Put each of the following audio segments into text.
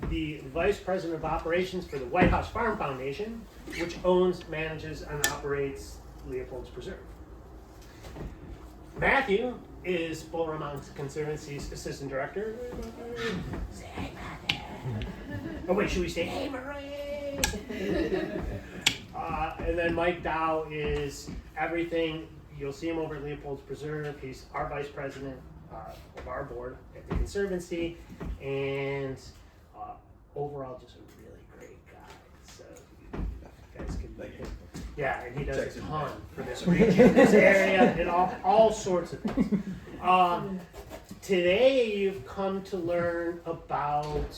the Vice President of Operations for the White House Farm Foundation, which owns, manages, and operates Leopold's Preserve. Matthew is Bull Run Mountain Conservancy's Assistant Director. Say, hey, Matthew. Oh, wait, should we say, hey, Marie? And then Mike Dow is everything. You'll see him over at Leopold's Preserve. He's our Vice President of our board at the Conservancy, and overall just a really great guy. So you guys can meet him. Yeah, and he does a ton for this region, this area, and all sorts of things. Today you've come to learn about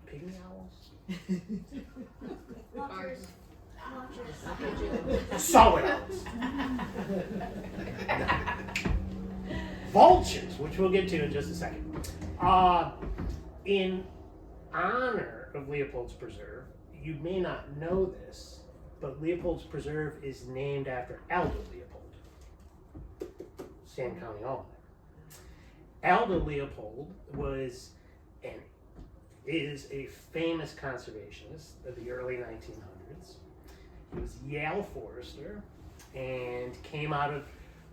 pygmy owls. Solid owls. Vultures, which we'll get to in just a second. In honor of Leopold's Preserve, you may not know this, but Leopold's Preserve is named after Aldo Leopold, San County Almanac. Aldo Leopold was and is a famous conservationist of the early 1900s. He was a Yale forester and came out of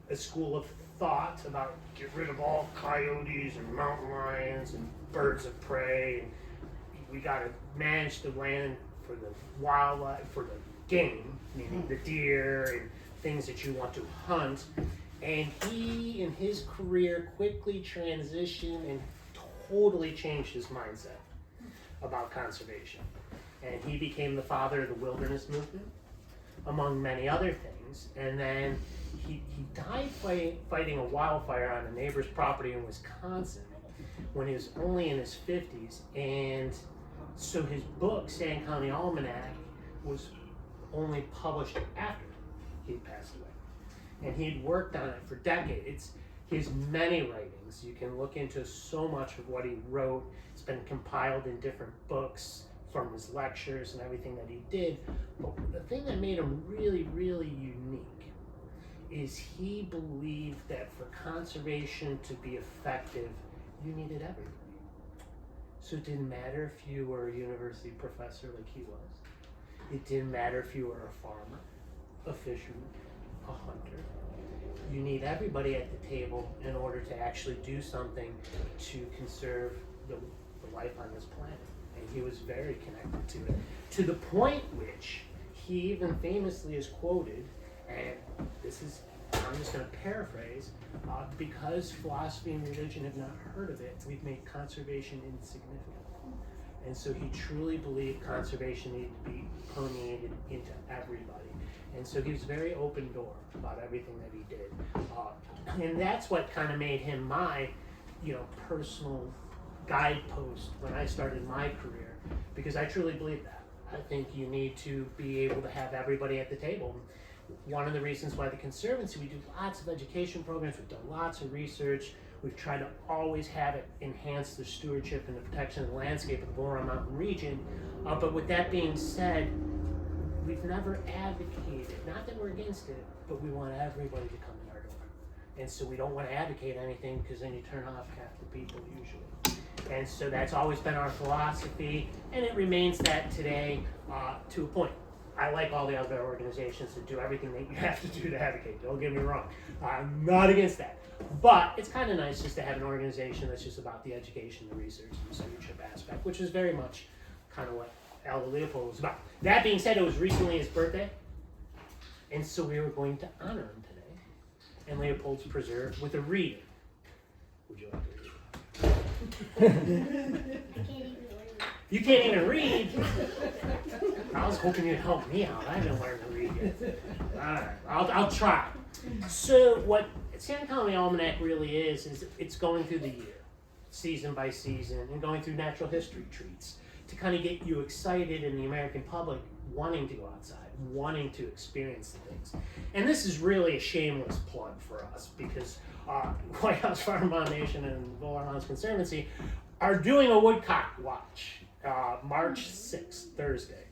a school of thought about get rid of all coyotes and mountain lions and birds of prey. And we got to manage the land for the wildlife, for the game, meaning the deer and things that you want to hunt. And he, in his career, quickly transitioned and totally changed his mindset about conservation. And he became the father of the wilderness movement, among many other things. And then he died fighting a wildfire on a neighbor's property in Wisconsin when he was only in his 50s. And so his book, San County Almanac, was only published after he passed away. And he'd worked on it for decades. His many writings, you can look into so much of what he wrote. It's been compiled in different books from his lectures and everything that he did. But the thing that made him really, really unique is he believed that for conservation to be effective, you needed everybody. So it didn't matter if you were a university professor like he was. It didn't matter if you were a farmer, a fisherman, a hunter. You need everybody at the table in order to actually do something to conserve the life on this planet. And he was very connected to it, to the point which he even famously is quoted, and this is, I'm just going to paraphrase, because philosophy and religion have not heard of it, we've made conservation insignificant. And so he truly believed conservation needed to be permeated into everybody. And so he was very open door about everything that he did. And that's what kind of made him my, personal guidepost when I started my career, because I truly believe that. I think you need to be able to have everybody at the table. One of the reasons why the Conservancy, we do lots of education programs, we've done lots of research, we've tried to always have it enhance the stewardship and the protection of the landscape of the Bull Run Mountain region. But with that being said, we've never advocated, not that we're against it, but we want everybody to come in our door. And so we don't want to advocate anything because then you turn off half the people usually. And so that's always been our philosophy, and it remains that today to a point. I like all the other organizations that do everything that you have to do to advocate. Don't get me wrong. I'm not against that. But it's kind of nice just to have an organization that's just about the education, the research, and the stewardship aspect, which is very much kind of what Aldo Leopold was about. That being said, it was recently his birthday, and so we were going to honor him today in Leopold's Preserve with a reading. Would you like to read? You can't even read? I was hoping you'd help me out. I haven't learned to read yet. All right, I'll try. So what San County Almanac really is it's going through the year, season by season, and going through natural history treats to kind of get you excited in the American public wanting to go outside, wanting to experience the things. And this is really a shameless plug for us because White House Farm Foundation and Bull Run Mountain Conservancy are doing a woodcock watch March 6th, Thursday.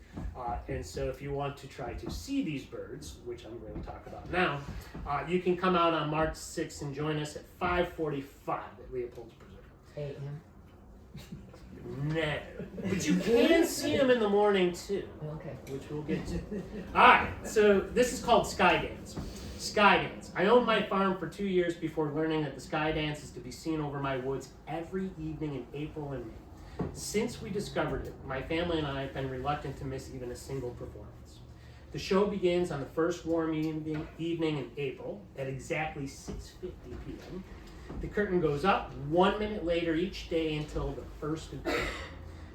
And so if you want to try to see these birds, which I'm going to talk about now, you can come out on March 6th and join us at 5:45 at Leopold's Preserve. A.M. No. But you can see them in the morning too, Okay. which we'll get to. All right, so this is called sky dance. Sky dance. I owned my farm for 2 years before learning that the sky dance is to be seen over my woods every evening in April and May. Since we discovered it, my family and I have been reluctant to miss even a single performance. The show begins on the first warm evening in April at exactly 6:50 p.m. The curtain goes up 1 minute later each day until the 1st of June,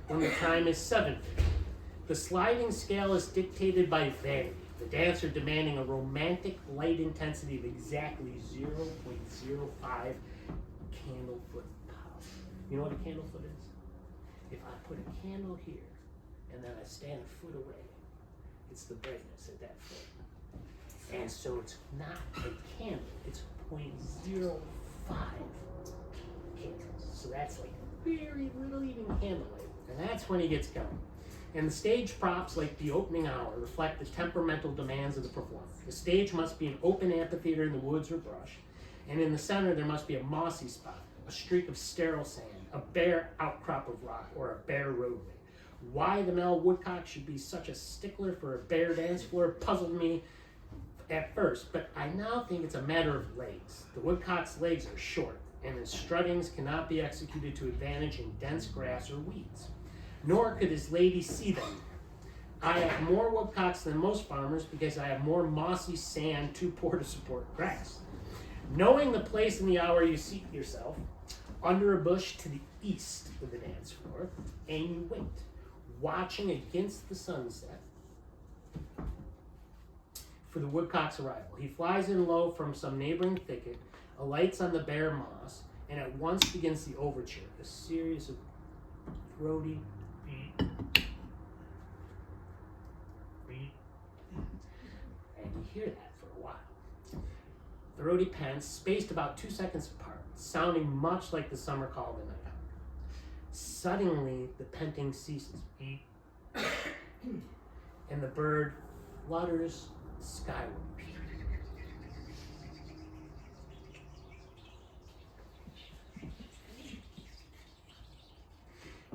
when the time is 7:50. The sliding scale is dictated by vanity, the dancer demanding a romantic light intensity of exactly 0.05 candlefoot power. You know what a candlefoot is? If I put a candle here and then I stand a foot away, it's the brightness at that foot. And so it's not a candle, it's 0.05 candles. So that's like very little even candlelight. And that's when he gets going. And the stage props, like the opening hour, reflect the temperamental demands of the performer. The stage must be an open amphitheater in the woods or brush, and in the center there must be a mossy spot, a streak of sterile sand, a bare outcrop of rock, or a bare roadway. Why the male woodcock should be such a stickler for a bare dance floor puzzled me at first, but I now think it's a matter of legs. The woodcock's legs are short, and his struttings cannot be executed to advantage in dense grass or weeds. Nor could his lady see them. I have more woodcocks than most farmers because I have more mossy sand too poor to support grass. Knowing the place and the hour, you seat yourself under a bush to the east of the dance floor, and you wait, watching against the sunset for the woodcock's arrival. He flies in low from some neighboring thicket, alights on the bare moss, and at once begins the overture, a series of throaty and you hear that for a while. Throaty pants spaced about 2 seconds apart, sounding much like the summer call of the nighthawk. Suddenly, the panting ceases, and the bird flutters skyward.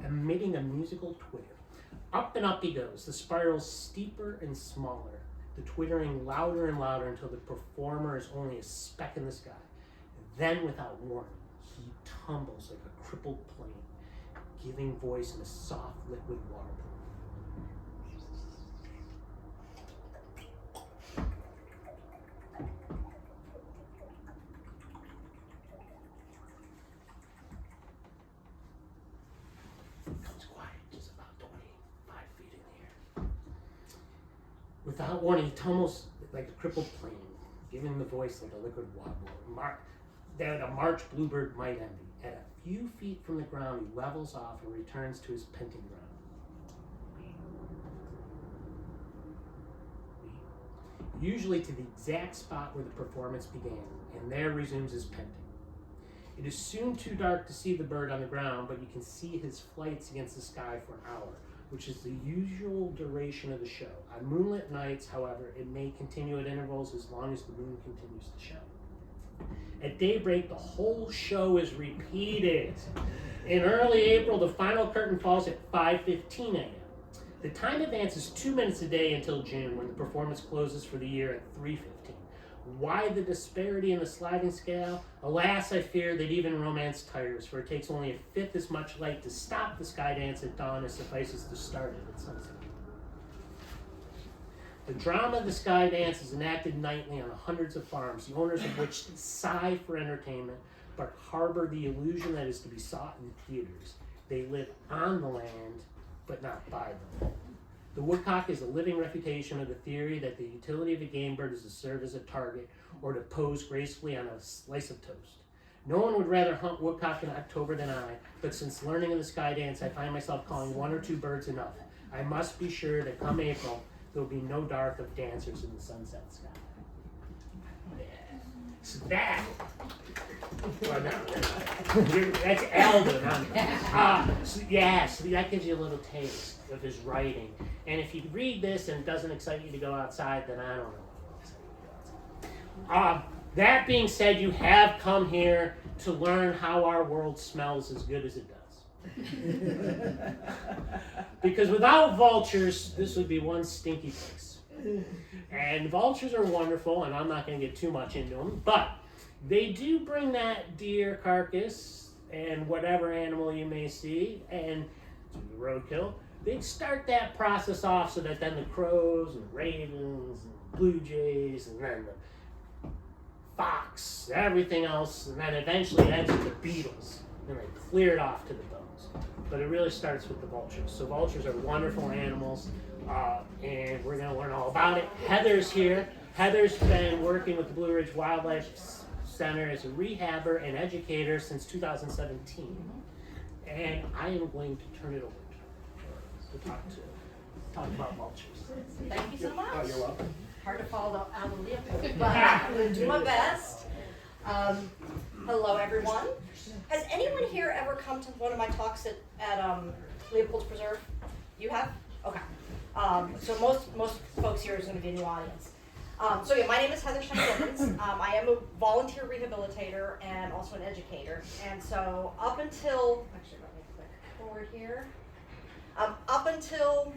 Emitting a musical twitter. Up and up he goes, the spirals steeper and smaller, the twittering louder and louder until the performer is only a speck in the sky. Then, without warning, he tumbles like a crippled plane, giving voice in a soft liquid water pool. Without warning, he tumbles like a crippled plane, giving the voice like a liquid wobble, that a March bluebird might envy. At a few feet from the ground, he levels off and returns to his panting ground. Usually to the exact spot where the performance began, and there resumes his panting. It is soon too dark to see the bird on the ground, but you can see his flights against the sky for an hour, which is the usual duration of the show. On moonlit nights, however, it may continue at intervals as long as the moon continues to shine. At daybreak, the whole show is repeated. In early April, the final curtain falls at 5:15 a.m. The time advances 2 minutes a day until June, when the performance closes for the year at 3:15. Why the disparity in the sliding scale? Alas, I fear that even romance tires, for it takes only a fifth as much light to stop the sky dance at dawn as suffices to start it at sunset. The drama of the sky dance is enacted nightly on hundreds of farms, the owners of which sigh for entertainment, but harbor the illusion that is to be sought in theaters. They live on the land, but not by the land. The woodcock is a living refutation of the theory that the utility of a game bird is to serve as a target or to pose gracefully on a slice of toast. No one would rather hunt woodcock in October than I, but since learning of the sky dance, I find myself calling 1 or 2 birds enough. I must be sure that come April, there will be no dearth of dancers in the sunset sky. Yeah. So that, well, no, that's Alden. So that gives you a little taste of his writing. And if you read this and it doesn't excite you to go outside, then I don't know what will excite you to go outside. That being said, you have come here to learn how our world smells as good as it does. Because without vultures, this would be one stinky place. And vultures are wonderful, and I'm not going to get too much into them, but they do bring that deer carcass and whatever animal you may see, and to the roadkill. They start that process off so that then the crows and the ravens and blue jays and then the fox, everything else, and then eventually it ends with the beetles, and they clear it off to the bones. But it really starts with the vultures. So vultures are wonderful animals, and we're going to learn all about it. Heather's here. Heather's been working with the Blue Ridge Wildlife Center as a rehabber and educator since 2017. And I am going to turn it over to her to talk about vultures. Thank you so much. Oh, you're welcome. Hard to follow out of Leopold, but I'm going to do my best. Hello, everyone. Has anyone here ever come to one of my talks at Leopold's Preserve? You have? Okay. So most folks here is going to be a new audience. So yeah, my name is Heather Shank-Givens. I am a volunteer rehabilitator and also an educator. And so up until, actually let me click forward here. Up until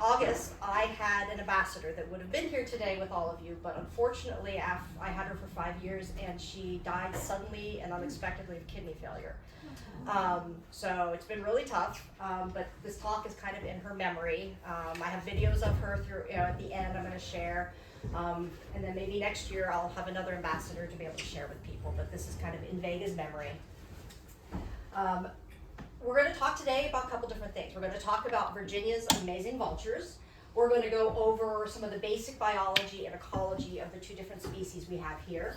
August, I had an ambassador that would have been here today with all of you, but unfortunately I had her for 5 years and she died suddenly and unexpectedly of kidney failure. So it's been really tough, but this talk is kind of in her memory. I have videos of her through, at the end I'm going to share, and then maybe next year I'll have another ambassador to be able to share with people, but this is kind of in Vega's memory. We're going to talk today about a couple different things. We're going to talk about Virginia's amazing vultures. We're going to go over some of the basic biology and ecology of the two different species we have here.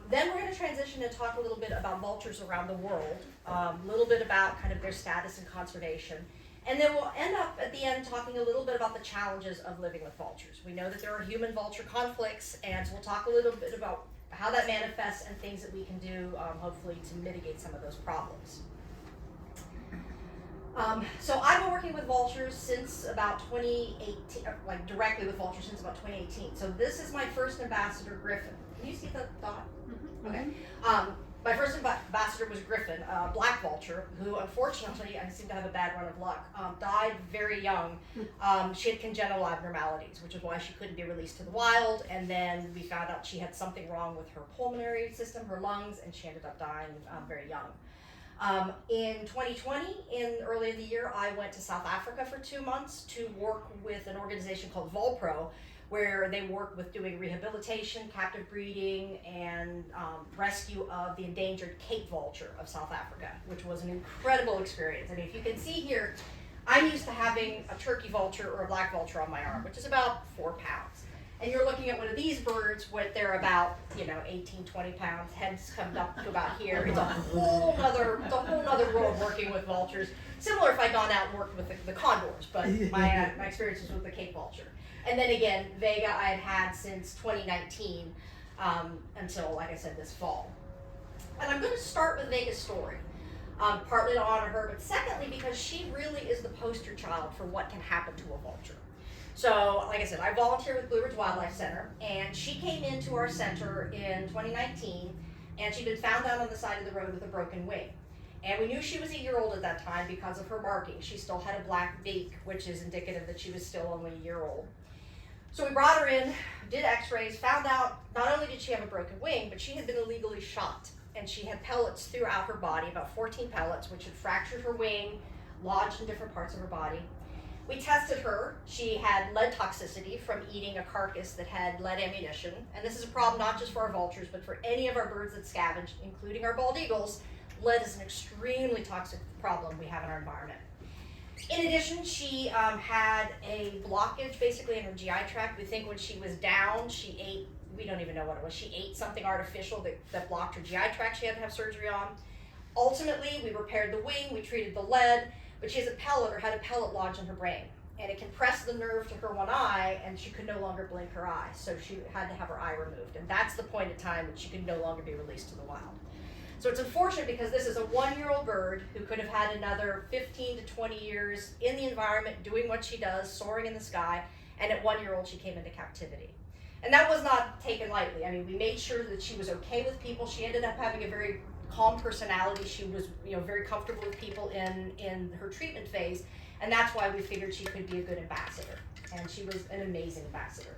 Then we're going to transition and talk a little bit about vultures around the world, a little bit about kind of their status and conservation. And then we'll end up at the end talking a little bit about the challenges of living with vultures. We know that there are human-vulture conflicts, and so we'll talk a little bit about how that manifests and things that we can do, hopefully, to mitigate some of those problems. So I've been working with vultures since about 2018, like directly with vultures since about 2018. So this is my first ambassador, Griffin. Can you see the dot? Mm-hmm. Okay. My first ambassador was Griffin, a black vulture, who unfortunately, I seem to have a bad run of luck, died very young. She had congenital abnormalities, which is why she couldn't be released to the wild, and then we found out she had something wrong with her pulmonary system, her lungs, and she ended up dying very young. In 2020, early in the year, I went to South Africa for 2 months to work with an organization called Vulpro, where they work with doing rehabilitation, captive breeding, and rescue of the endangered Cape vulture of South Africa, which was an incredible experience. I mean, if you can see here, I'm used to having a turkey vulture or a black vulture on my arm, which is about 4 pounds. And you're looking at one of these birds, they're about, 18, 20 pounds, heads come up to about here. It's a whole other world working with vultures. Similar if I'd gone out and worked with the condors, but my experience is with the Cape vulture. And then again, Vega I had since 2019 until, like I said, this fall. And I'm going to start with Vega's story, partly to honor her, but secondly because she really is the poster child for what can happen to a vulture. So, like I said, I volunteer with Blue Ridge Wildlife Center, and she came into our center in 2019, and she'd been found down on the side of the road with a broken wing. And we knew she was a year old at that time because of her markings. She still had a black beak, which is indicative that she was still only a year old. So we brought her in, did x-rays, found out not only did she have a broken wing, but she had been illegally shot. And she had pellets throughout her body, about 14 pellets, which had fractured her wing, lodged in different parts of her body. We tested her. She had lead toxicity from eating a carcass that had lead ammunition. And this is a problem not just for our vultures, but for any of our birds that scavenge, including our bald eagles. Lead is an extremely toxic problem we have in our environment. In addition, she had a blockage basically in her GI tract. We think when she was down, she ate, we don't even know what it was, she ate something artificial that blocked her GI tract she had to have surgery on. Ultimately, we repaired the wing, we treated the lead, but she has had a pellet lodged in her brain. And it compressed the nerve to her one eye, and she could no longer blink her eye. So she had to have her eye removed. And that's the point in time that she could no longer be released to the wild. So it's unfortunate because this is a 1-year-old bird who could have had another 15 to 20 years in the environment doing what she does, soaring in the sky, and at 1 year old she came into captivity. And that was not taken lightly. I mean, we made sure that she was okay with people. She ended up having a very calm personality. She was, very comfortable with people in her treatment phase, and that's why we figured she could be a good ambassador. And she was an amazing ambassador.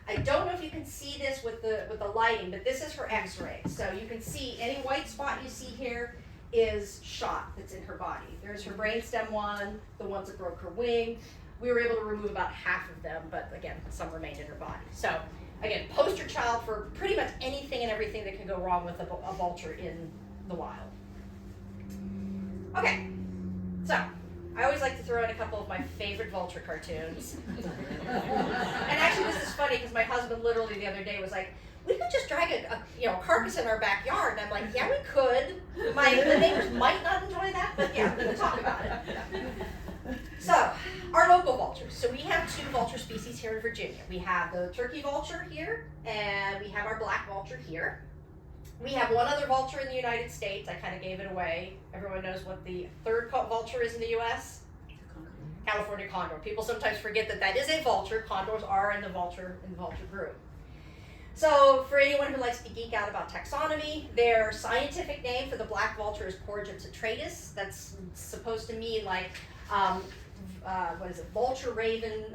I don't know if you can see this with the lighting, but this is her X-ray. So you can see any white spot you see here is shot that's in her body. There's her brainstem one, the ones that broke her wing. We were able to remove about half of them, but again, some remained in her body. So again, poster child for pretty much anything and everything that can go wrong with a vulture in the wild. Okay, so I always like to throw in a couple of my favorite vulture cartoons. And actually this is funny because my husband literally the other day was like, we could just drag a carcass in our backyard. And I'm like, yeah, we could. The neighbors might not enjoy that, but yeah, we'll talk about it. So, our local vultures. So we have 2 vulture species here in Virginia. We have the turkey vulture here, and we have our black vulture here. We have one other vulture in the United States. I kind of gave it away. Everyone knows what the third vulture is in the U.S.? California condor. People sometimes forget that that is a vulture. Condors are in the vulture group. So for anyone who likes to geek out about taxonomy, their scientific name for the black vulture is Porgipsitratus. That's supposed to mean like, what is it, vulture raven.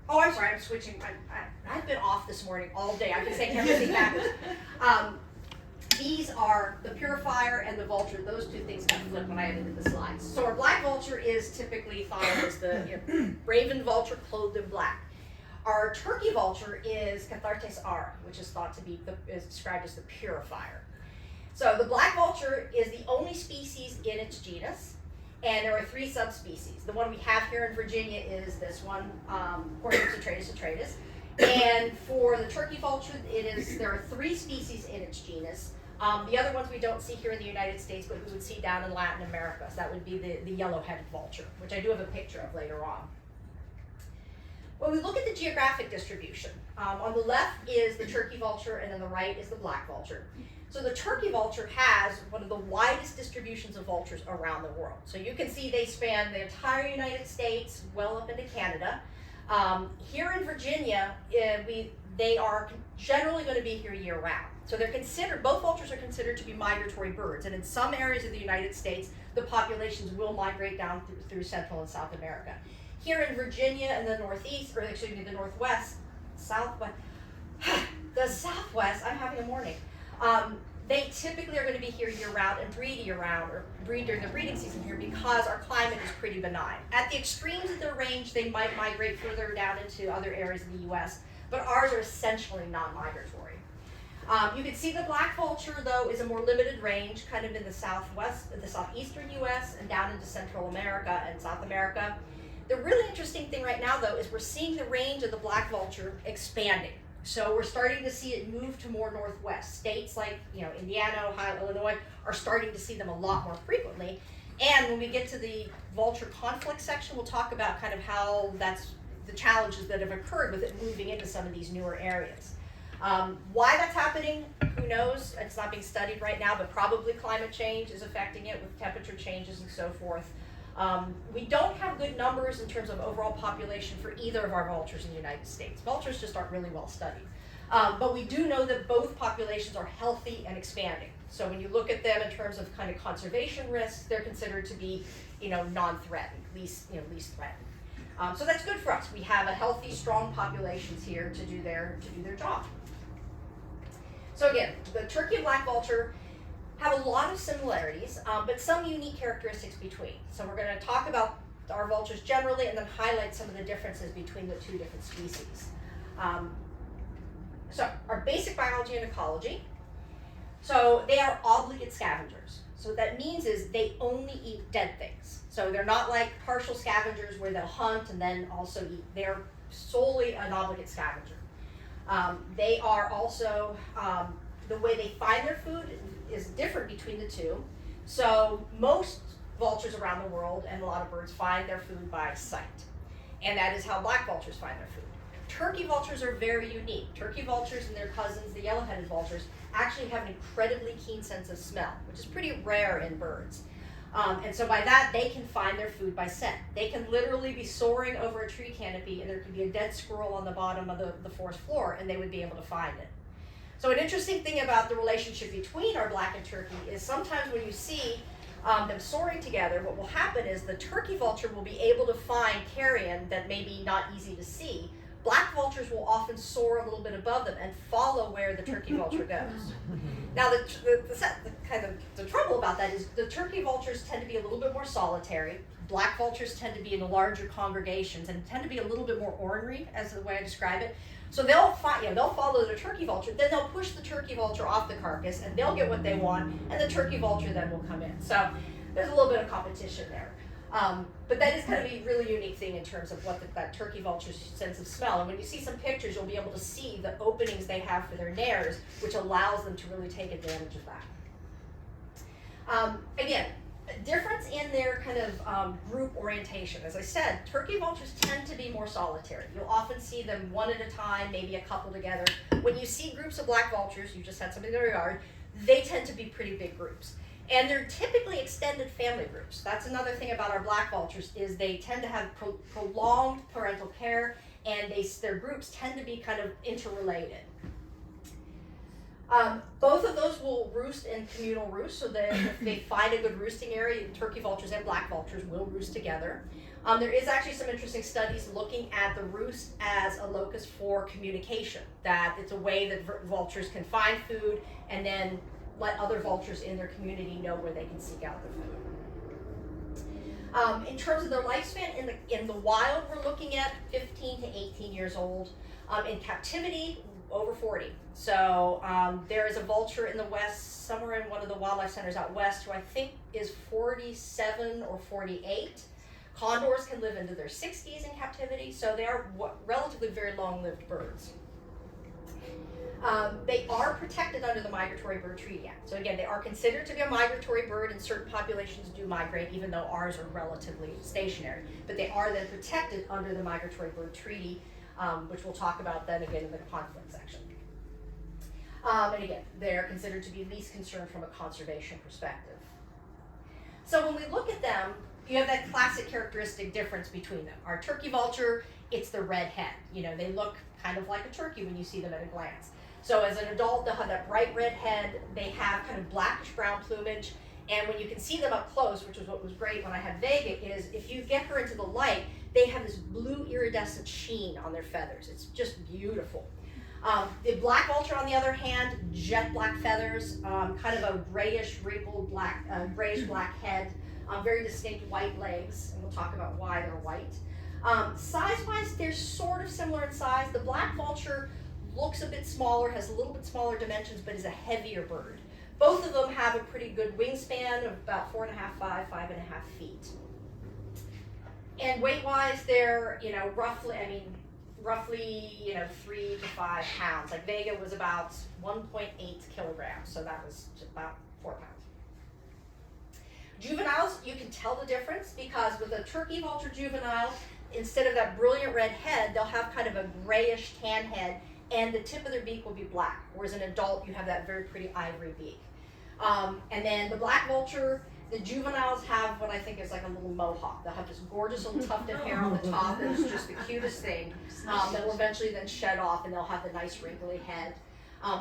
Oh, I'm sorry, I'm switching. I've been off this morning all day. I've been saying everything backwards. These are the purifier and the vulture. Those 2 things got flipped when I edited the slides. So our black vulture is typically thought of as the raven vulture clothed in black. Our turkey vulture is Cathartes ara, which is thought to be is described as the purifier. So the black vulture is the only species in its genus, and there are 3 subspecies. The one we have here in Virginia is this one, Porgipsitratus. And for the turkey vulture, there are 3 species in its genus. The other ones we don't see here in the United States, but we would see down in Latin America. So that would be the yellow-headed vulture, which I do have a picture of later on. When we look at the geographic distribution, on the left is the turkey vulture, and on the right is the black vulture. So the turkey vulture has one of the widest distributions of vultures around the world. So you can see they span the entire United States, well up into Canada. Here in Virginia, they are generally going to be here year-round. So both vultures are considered to be migratory birds, and in some areas of the United States, the populations will migrate down through Central and South America. Here in Virginia and the Northeast, or excuse me, the Northwest, the Southwest, I'm having a morning. They typically are going to be here year-round and breed year-round, or breed during the breeding season here, because our climate is pretty benign. At the extremes of their range, they might migrate further down into other areas of the U.S., but ours are essentially non-migratory. You can see the black vulture, though, is a more limited range, kind of in the southeastern U.S. and down into Central America and South America. The really interesting thing right now, though, is we're seeing the range of the black vulture expanding. So we're starting to see it move to more northwest. States like, Indiana, Ohio, Illinois are starting to see them a lot more frequently. And when we get to the vulture conflict section, we'll talk about kind of how that's the challenges that have occurred with it moving into some of these newer areas. Why that's happening, who knows? It's not being studied right now, but probably climate change is affecting it with temperature changes and so forth. We don't have good numbers in terms of overall population for either of our vultures in the United States. Vultures just aren't really well studied. But we do know that both populations are healthy and expanding. So when you look at them in terms of kind of conservation risks, they're considered to be, non-threatened, least threatened. So that's good for us. We have a healthy, strong populations here to do their job. So again, the turkey and black vulture have a lot of similarities, but some unique characteristics between. So we're going to talk about our vultures generally and then highlight some of the differences between the 2 different species. So our basic biology and ecology. So they are obligate scavengers. So what that means is they only eat dead things. So they're not like partial scavengers where they'll hunt and then also eat. They're solely an obligate scavenger. They are also, the way they find their food is different between the 2. So most vultures around the world and a lot of birds find their food by sight. And that is how black vultures find their food. Turkey vultures are very unique. Turkey vultures and their cousins, the yellow-headed vultures, actually have an incredibly keen sense of smell, which is pretty rare in birds. And so by that, they can find their food by scent. They can literally be soaring over a tree canopy and there could be a dead squirrel on the bottom of the forest floor and they would be able to find it. So an interesting thing about the relationship between our blackened turkey is sometimes when you see them soaring together, what will happen is the turkey vulture will be able to find carrion that may be not easy to see. Black vultures will often soar a little bit above them and follow where the turkey vulture goes. Now, the trouble about that is the turkey vultures tend to be a little bit more solitary. Black vultures tend to be in larger congregations and tend to be a little bit more ornery, as the way I describe it. So they'll follow the turkey vulture, then they'll push the turkey vulture off the carcass, and they'll get what they want, and the turkey vulture then will come in. So there's a little bit of competition there. But that is kind of a really unique thing in terms of what that turkey vulture's sense of smell. And when you see some pictures, you'll be able to see the openings they have for their nares, which allows them to really take advantage of that. Again, a difference in their kind of group orientation. As I said, turkey vultures tend to be more solitary. You'll often see them one at a time, maybe a couple together. When you see groups of black vultures, you just had something in their yard, they tend to be pretty big groups. And they're typically extended family groups. That's another thing about our black vultures is they tend to have prolonged parental care, and their groups tend to be kind of interrelated. Both of those will roost in communal roosts, so that if they find a good roosting area, turkey vultures and black vultures will roost together. There is actually some interesting studies looking at the roost as a locus for communication, that it's a way that vultures can find food and then let other vultures in their community know where they can seek out their food. In terms of their lifespan, in the wild, we're looking at 15 to 18 years old. In captivity, over 40. So there is a vulture in the west, somewhere in one of the wildlife centers out west, who I think is 47 or 48. Condors can live into their 60s in captivity, so they are relatively very long-lived birds. They are protected under the Migratory Bird Treaty Act. So again, they are considered to be a migratory bird, and certain populations do migrate, even though ours are relatively stationary. But they are then protected under the Migratory Bird Treaty, which we'll talk about then again in the conflict section. And again, they're considered to be least concerned from a conservation perspective. So when we look at them, you have that classic characteristic difference between them. Our turkey vulture, it's the red head. You know, they look kind of like a turkey when you see them at a glance. So as an adult, they'll have that bright red head. They have kind of blackish brown plumage. And when you can see them up close, which is what was great when I had Vega, is if you get her into the light, they have this blue iridescent sheen on their feathers. It's just beautiful. The black vulture, on the other hand, jet black feathers, kind of a grayish wrinkled black, grayish black head, very distinct white legs, and we'll talk about why they're white. Size-wise, they're sort of similar in size. The black vulture looks a bit smaller, has a little bit smaller dimensions, but is a heavier bird. Both of them have a pretty good wingspan of about 4.5, 5.5 feet. And weight-wise, they're, roughly, 3 to 5 pounds. Like Vega was about 1.8 kilograms, so that was about 4 pounds. Juveniles, you can tell the difference because with a turkey vulture juvenile, instead of that brilliant red head, they'll have kind of a grayish tan head, and the tip of their beak will be black, whereas an adult, you have that very pretty ivory beak. And then the black vulture, the juveniles have what I think is like a little mohawk. They'll have this gorgeous little tufted hair on the top that is just the cutest thing that will eventually then shed off, and they'll have the nice wrinkly head.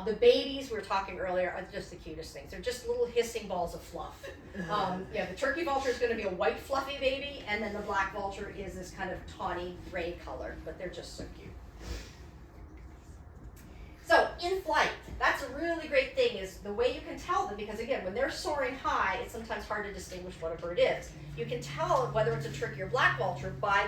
The babies we were talking earlier are just the cutest things. They're just little hissing balls of fluff. The turkey vulture is going to be a white fluffy baby, and then the black vulture is this kind of tawny gray color, but they're just so cute. So in flight, that's a really great thing is the way you can tell them, because again, when they're soaring high, it's sometimes hard to distinguish what a bird is. You can tell whether it's a turkey or black vulture by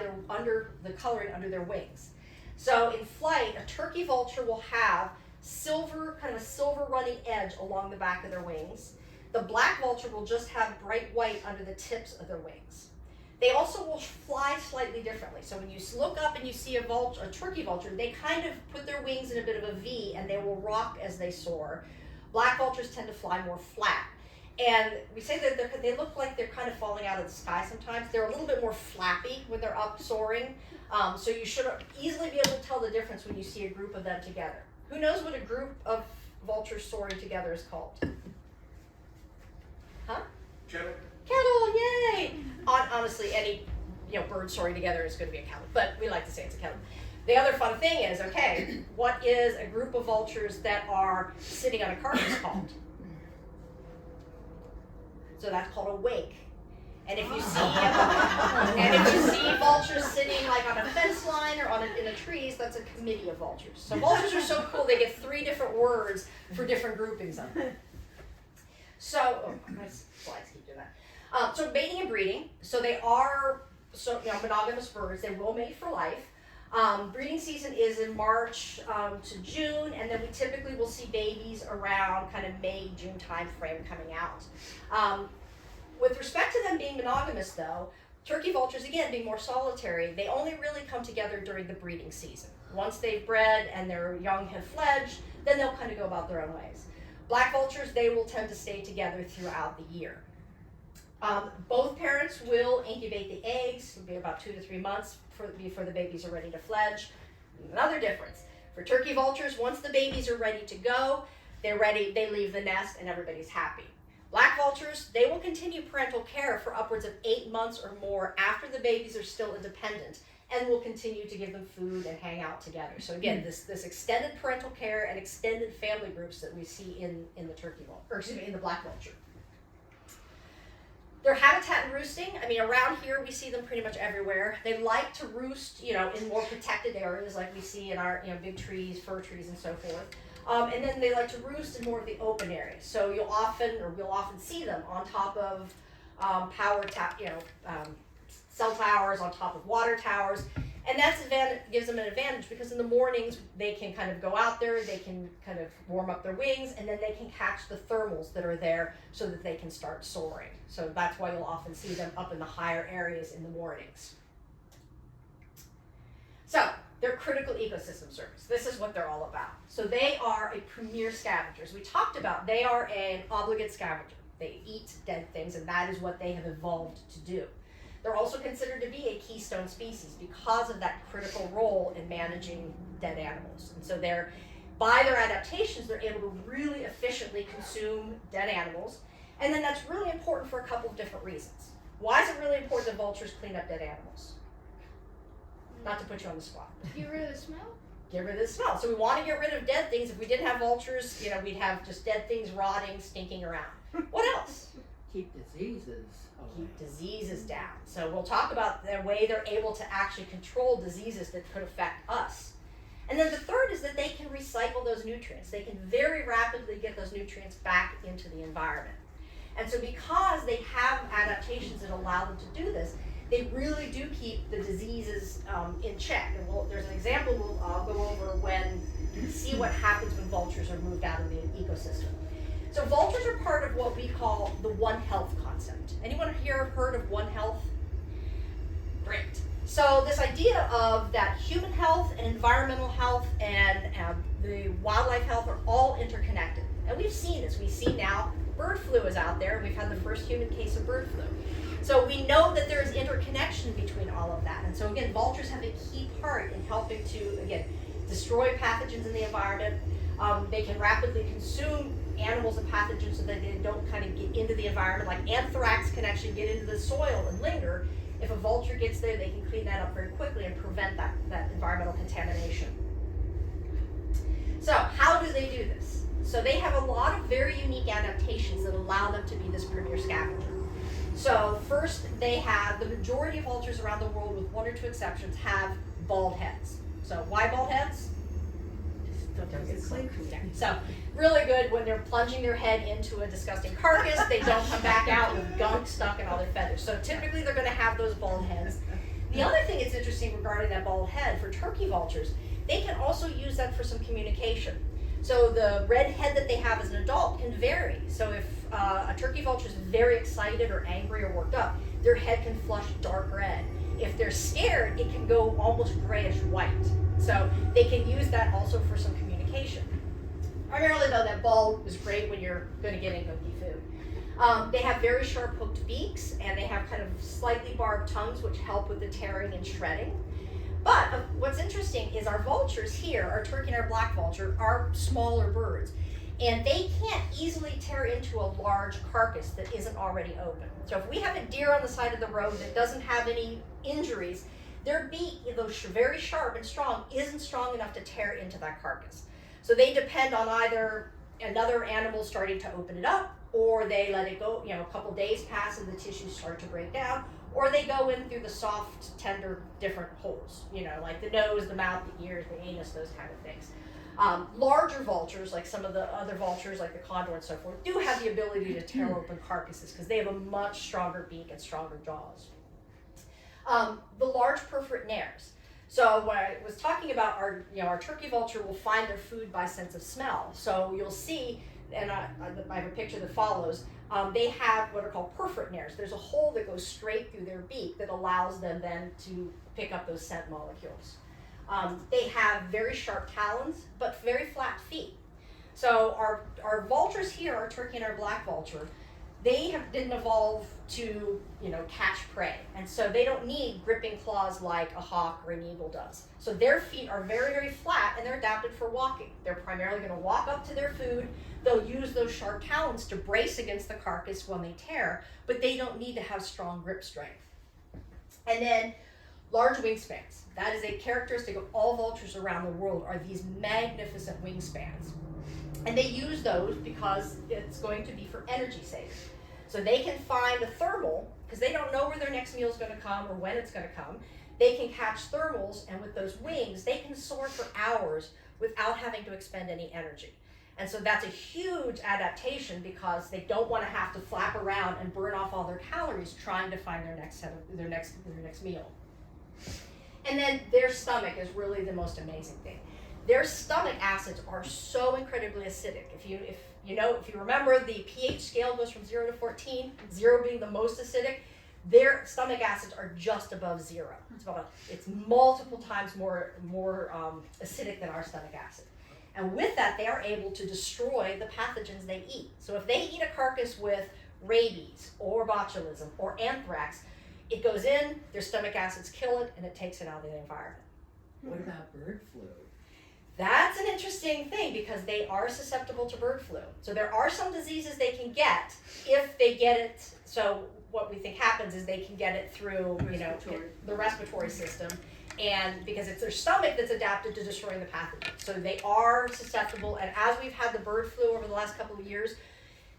the coloring under their wings. So in flight, a turkey vulture will have kind of a silver running edge along the back of their wings. The black vulture will just have bright white under the tips of their wings. They also will fly slightly differently. So when you look up and you see a turkey vulture, they kind of put their wings in a bit of a V, and they will rock as they soar. Black vultures tend to fly more flat. And we say that they look like they're kind of falling out of the sky sometimes. They're a little bit more flappy when they're up soaring. So you should easily be able to tell the difference when you see a group of them together. Who knows what a group of vultures soaring together is called? Huh? Kettle. Kettle, yay! Honestly, any bird soaring together is going to be a kettle, but we like to say it's a kettle. The other fun thing is, okay, what is a group of vultures that are sitting on a carcass called? So that's called a wake. And if you see vultures sitting like on a fence line or in a trees, that's a committee of vultures. So vultures are so cool, they get 3 different words for different groupings of them. So, my slides keep doing that. So mating and breeding. So they are monogamous birds. They will mate for life. Breeding season is in March to June, and then we typically will see babies around kind of May, June time frame coming out. With respect to them being monogamous though, turkey vultures, again, being more solitary, they only really come together during the breeding season. Once they've bred and their young have fledged, then they'll kind of go about their own ways. Black vultures, they will tend to stay together throughout the year. Both parents will incubate the eggs. It'll be about 2 to 3 months before the babies are ready to fledge. Another difference, for turkey vultures, once the babies are ready to go, they're ready, they leave the nest and everybody's happy. Black vultures, they will continue parental care for upwards of 8 months or more after the babies are still independent, and will continue to give them food and hang out together. So again, this extended parental care and extended family groups that we see in the turkey vulture, or excuse me, in the black vulture. Their habitat and roosting, I mean, around here we see them pretty much everywhere. They like to roost, in more protected areas like we see in our, big trees, fir trees, and so forth. And then they like to roost in more of the open areas. So we'll often see them on top of cell towers, on top of water towers. And gives them an advantage because in the mornings they can kind of go out there, they can kind of warm up their wings, and then they can catch the thermals that are there so that they can start soaring. So that's why you'll often see them up in the higher areas in the mornings. So they're critical ecosystem service. This is what they're all about. So they are a premier scavenger. As we talked about, they are an obligate scavenger. They eat dead things, and that is what they have evolved to do. They're also considered to be a keystone species because of that critical role in managing dead animals. And so by their adaptations, they're able to really efficiently consume dead animals. And then that's really important for a couple of different reasons. Why is it really important that vultures clean up dead animals? Not to put you on the spot. Get rid of the smell? Get rid of the smell. So we want to get rid of dead things. If we didn't have vultures, we'd have just dead things rotting, stinking around. What else? Keep diseases away. Keep diseases down. So we'll talk about the way they're able to actually control diseases that could affect us. And then the third is that they can recycle those nutrients. They can very rapidly get those nutrients back into the environment. And so because they have adaptations that allow them to do this, they really do keep the diseases in check. And there's an example I'll go over when you see what happens when vultures are moved out of the ecosystem. So vultures are part of what we call the One Health concept. Anyone here heard of One Health? Great. So this idea of that human health and environmental health and the wildlife health are all interconnected. And we've seen this. We see now bird flu is out there. We've had the first human case of bird flu. So we know that there is interconnection between all of that. And so again, vultures have a key part in helping to, again, destroy pathogens in the environment. They can rapidly consume animals and pathogens so that they don't kind of get into the environment. Like anthrax can actually get into the soil and linger. If a vulture gets there, they can clean that up very quickly and prevent that environmental contamination. So how do they do this? So they have a lot of very unique adaptations that allow them to be this premier scavenger. So first, they have the majority of vultures around the world, with 1 or 2 exceptions, have bald heads. So why bald heads? So really good when they're plunging their head into a disgusting carcass, they don't come back out with gunk stuck in all their feathers. So typically they're going to have those bald heads. The other thing that's interesting regarding that bald head for turkey vultures, they can also use that for some communication. So the red head that they have as an adult can vary. So if a turkey vulture is very excited or angry or worked up, their head can flush dark red. If they're scared, it can go almost grayish white. So they can use that also for some communication. Primarily though, that bald is great when you're going to get in gunky food. They have very sharp hooked beaks, and they have kind of slightly barbed tongues, which help with the tearing and shredding. But what's interesting is our vultures here, our turkey and our black vulture, are smaller birds. And they can't easily tear into a large carcass that isn't already open. So if we have a deer on the side of the road that doesn't have any injuries, their beak, though very sharp and strong, isn't strong enough to tear into that carcass. So they depend on either another animal starting to open it up, or they let it go, a couple days pass and the tissues start to break down, or they go in through the soft, tender, different holes, like the nose, the mouth, the ears, the anus, those kind of things. Larger vultures, like some of the other vultures, like the condor and so forth, do have the ability to tear open carcasses because they have a much stronger beak and stronger jaws. The large perforate nares. So when I was talking about our turkey vulture will find their food by sense of smell. So you'll see, and I have a picture that follows, they have what are called perforate nares. There's a hole that goes straight through their beak that allows them then to pick up those scent molecules. They have very sharp talons, but very flat feet. So our vultures here, our turkey and our black vulture, they didn't evolve to, catch prey. And so they don't need gripping claws like a hawk or an eagle does. So their feet are very, very flat and they're adapted for walking. They're primarily going to walk up to their food. They'll use those sharp talons to brace against the carcass when they tear, but they don't need to have strong grip strength. And then large wingspans. That is a characteristic of all vultures around the world, are these magnificent wingspans. And they use those because it's going to be for energy saving. So they can find a thermal, because they don't know where their next meal is going to come or when it's going to come. They can catch thermals, and with those wings, they can soar for hours without having to expend any energy. And so that's a huge adaptation because they don't want to have to flap around and burn off all their calories trying to find their next meal. And then their stomach is really the most amazing thing. Their stomach acids are so incredibly acidic. If you remember, the pH scale goes from 0 to 14, 0 being the most acidic. Their stomach acids are just above 0. It's multiple times more acidic than our stomach acid. And with that, they are able to destroy the pathogens they eat. So if they eat a carcass with rabies or botulism or anthrax, it goes in, their stomach acids kill it, and it takes it out of the environment. What about bird flu? That's an interesting thing because they are susceptible to bird flu. So there are some diseases they can get if they get it. So what we think happens is they can get it through, the respiratory system, and because it's their stomach that's adapted to destroying the pathogen. So they are susceptible, and as we've had the bird flu over the last couple of years,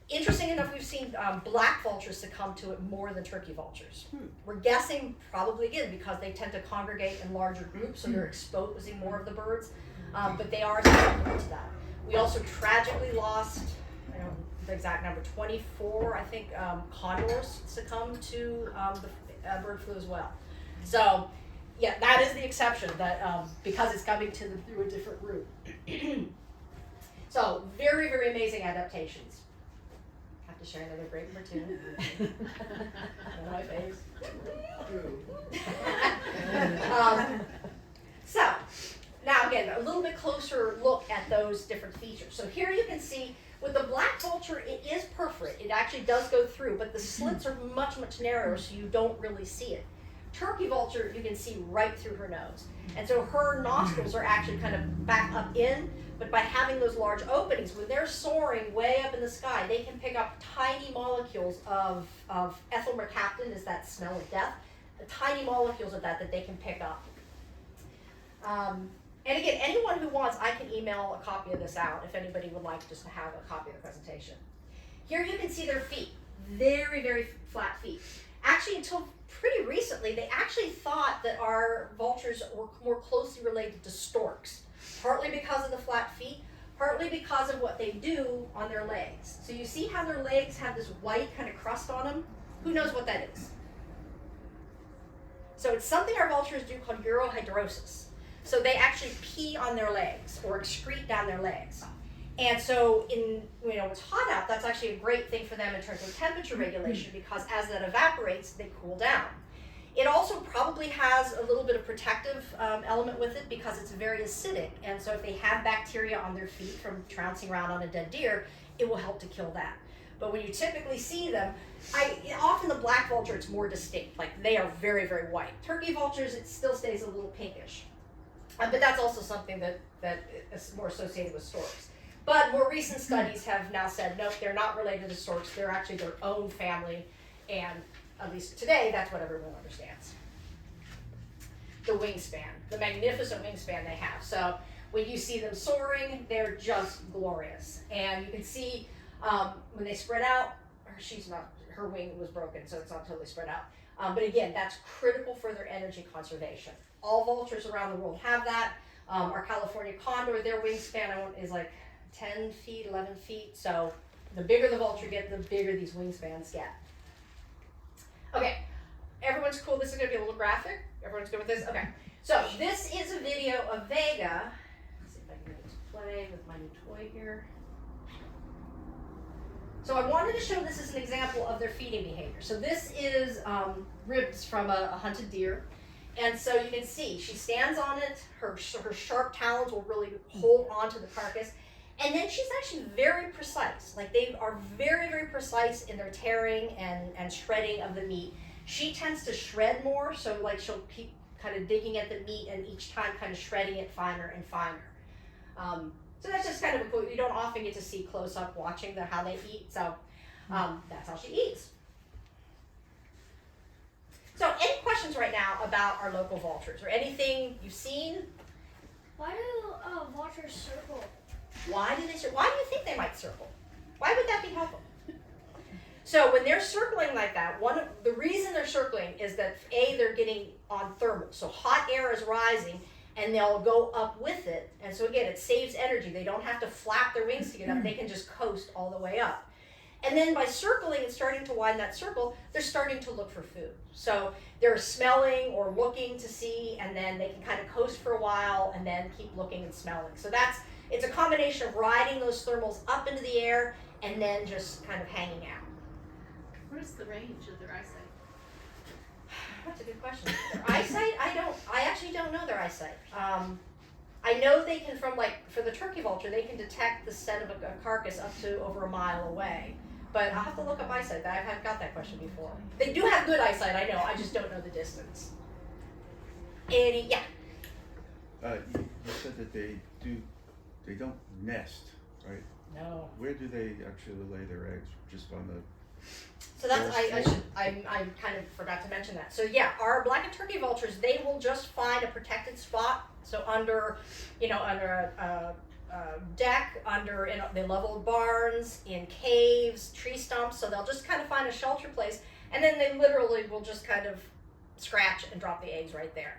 interesting enough, we've seen black vultures succumb to it more than turkey vultures. We're guessing probably, again, because they tend to congregate in larger groups, so they're exposing more of the birds, but they are susceptible to that. We also tragically lost, I don't know the exact number, 24, I think, condors succumbed to the bird flu as well. So, yeah, that is the exception, that because it's coming to them through a different route. So, very, very amazing adaptations. Share another great cartoon. On my face. So, now again, a little bit closer look at those different features. So here you can see with the black vulture, it is perforate. It actually does go through, but the slits are much, much narrower, so you don't really see it. Turkey vulture, you can see right through her nose. And so her nostrils are actually kind of back up in, but by having those large openings, when they're soaring way up in the sky, they can pick up tiny molecules of ethyl mercaptan, is that smell of death, the tiny molecules of that they can pick up. And again, anyone who wants, I can email a copy of this out if anybody would like just to have a copy of the presentation. Here you can see their feet, very, very flat feet. Actually, until pretty recently, they actually thought that our vultures were more closely related to storks, partly because of the flat feet, partly because of what they do on their legs. So you see how their legs have this white kind of crust on them? Who knows what that is? So it's something our vultures do called urohydrosis. So they actually pee on their legs or excrete down their legs. And so when it's hot out, that's actually a great thing for them in terms of temperature regulation because as that evaporates, they cool down. It also probably has a little bit of protective element with it because it's very acidic. And so if they have bacteria on their feet from trouncing around on a dead deer, it will help to kill that. But when you typically see them, often the black vulture, it's more distinct. Like they are very, very white. Turkey vultures, it still stays a little pinkish. But that's also something that is more associated with storks. But more recent studies have now said, nope, they're not related to storks. They're actually their own family. And at least today, that's what everyone understands. wingspan, the magnificent wingspan they have. So when you see them soaring, they're just glorious. And you can see when they spread out, her wing was broken, so it's not totally spread out. But again, that's critical for their energy conservation. All vultures around the world have that. Our California condor, their wingspan is like 10 feet, 11 feet. So the bigger the vulture gets, the bigger these wingspans get. Okay, everyone's cool. This is going to be a little graphic. Everyone's good with this? Okay. So this is a video of Vega. Let's see if I can get it to play with my new toy here. So I wanted to show this as an example of their feeding behavior. So this is ribs from a hunted deer. And so you can see she stands on it. Her sharp talons will really hold onto the carcass. And then she's actually very precise. Like they are very, very precise in their tearing and shredding of the meat. She tends to shred more. So like she'll keep kind of digging at the meat and each time kind of shredding it finer and finer. So that's just kind of a cool, you don't often get to see close up watching how they eat. So that's how she eats. So any questions right now about our local vultures or anything you've seen? Why do vultures circle? Why do they circle? Why do you think they might circle? Why would that be helpful? So when they're circling like that, the reason they're circling is that they're getting on thermal. So hot air is rising and they'll go up with it. And so again, it saves energy. They don't have to flap their wings to get up. They can just coast all the way up. And then by circling and starting to widen that circle, they're starting to look for food. So they're smelling or looking to see, and then they can kind of coast for a while and then keep looking and smelling. So it's a combination of riding those thermals up into the air and then just kind of hanging out. What is the range of their eyesight? That's a good question. Their eyesight, I actually don't know their eyesight. I know they can, for the turkey vulture, they can detect the scent of a carcass up to over a mile away. But I'll have to look up eyesight. I haven't got that question before. They do have good eyesight, I know. I just don't know the distance. Yeah. You said that they don't nest, right? No. Where do they actually lay their eggs? Just on the... So that's, I kind of forgot to mention that. So yeah, our black and turkey vultures, they will just find a protected spot. So under a deck, they leveled barns, in caves, tree stumps. So they'll just kind of find a shelter place, and then they literally will just kind of scratch and drop the eggs right there.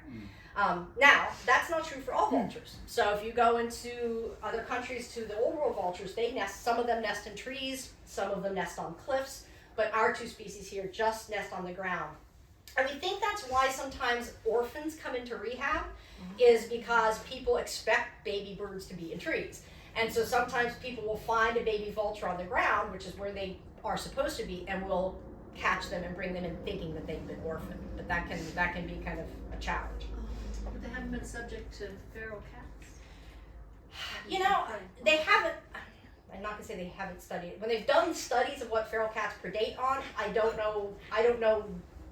Now, that's not true for all vultures. So if you go into other countries, to the old world vultures, they nest. Some of them nest in trees, some of them nest on cliffs. But our two species here just nest on the ground. And we think that's why sometimes orphans come into rehab, is because people expect baby birds to be in trees. And so sometimes people will find a baby vulture on the ground, which is where they are supposed to be, and will catch them and bring them in thinking that they've been orphaned. But that can be kind of a challenge. But they haven't been subject to feral cats. You know, they haven't. I'm not gonna say they haven't studied. When they've done studies of what feral cats predate on, I don't know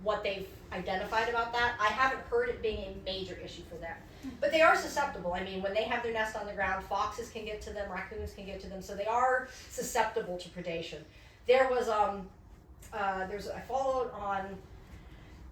what they've identified about that. I haven't heard it being a major issue for them. But they are susceptible. I mean, when they have their nest on the ground, foxes can get to them, raccoons can get to them, so they are susceptible to predation. There was I followed on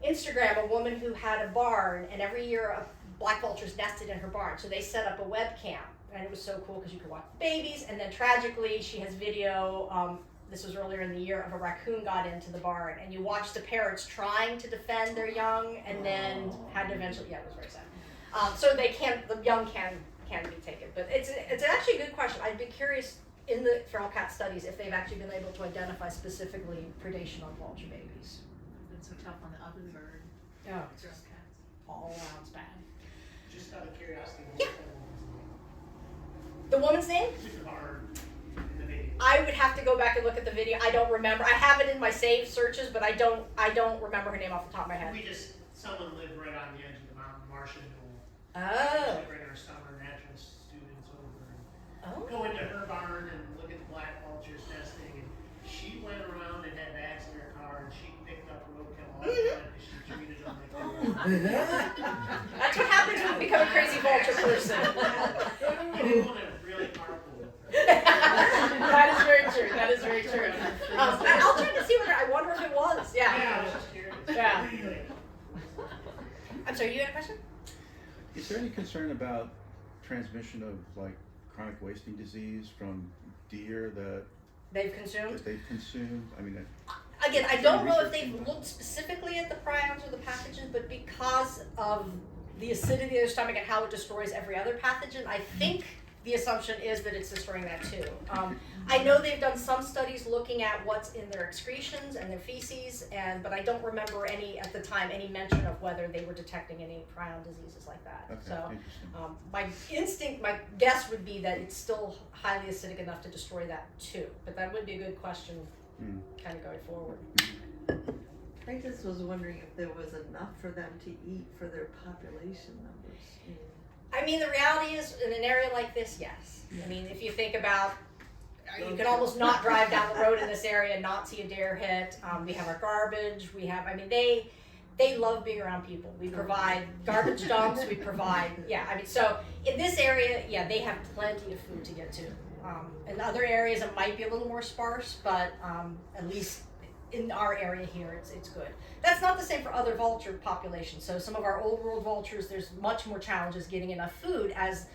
Instagram a woman who had a barn, and every year black vultures nested in her barn. So they set up a webcam. And it was so cool because you could watch babies, and then tragically she has video, this was earlier in the year, of a raccoon got into the barn, and you watch the parents trying to defend their young, and then had to eventually, it was very sad. So the young can be taken. But it's actually a good question. I'd be curious in the feral cat studies if they've actually been able to identify specifically predation on vulture babies. It's been so tough on the other bird. Oh, Feral cats. all around it's bad. Just out of curiosity. Yeah. The woman's name? Super hard in the video. I would have to go back and look at the video. I don't remember. I have it in my saved searches, but I don't remember her name off the top of my head. Someone lived right on the edge of the mountain, Martian, who Oh. bring our summer naturalist students over and Oh. go into her barn and look at the black vultures nesting. And she went around and had bags in her car, and she picked up roadkill all the time because she treated them like they were. That's what happens when you become a crazy vulture person. I didn't want to really carpool with her. That is very true. That is very true. I'll check to see whether I wonder if it was. Yeah, I Yeah. was just curious. Yeah. I'm sorry, you had a question? Is there any concern about transmission of like chronic wasting disease from deer They've consumed. that they've consumed? I mean, Again, I Is there don't any know if research they've into looked specifically at the prions or the pathogens, but because of the acidity of their stomach and how it destroys every other pathogen, I think the assumption is that it's destroying that too. I know they've done some studies looking at what's in their excretions and their feces, but I don't remember at the time any mention of whether they were detecting any prion diseases like that. okay, So interesting. my guess would be that it's still highly acidic enough to destroy that too. But that would be a good question, kind of going forward. I just was wondering if there was enough for them to eat for their population numbers. I mean, the reality is, in an area like this, yes. I mean, if you think about, you can almost not drive down the road in this area and not see a deer hit. We have our garbage. They love being around people. We provide garbage dumps. We provide, so in this area, they have plenty of food to get to. In other areas, it might be a little more sparse, but at least in our area here, it's good. That's not the same for other vulture populations. So some of our old world vultures, there's much more challenges getting enough food as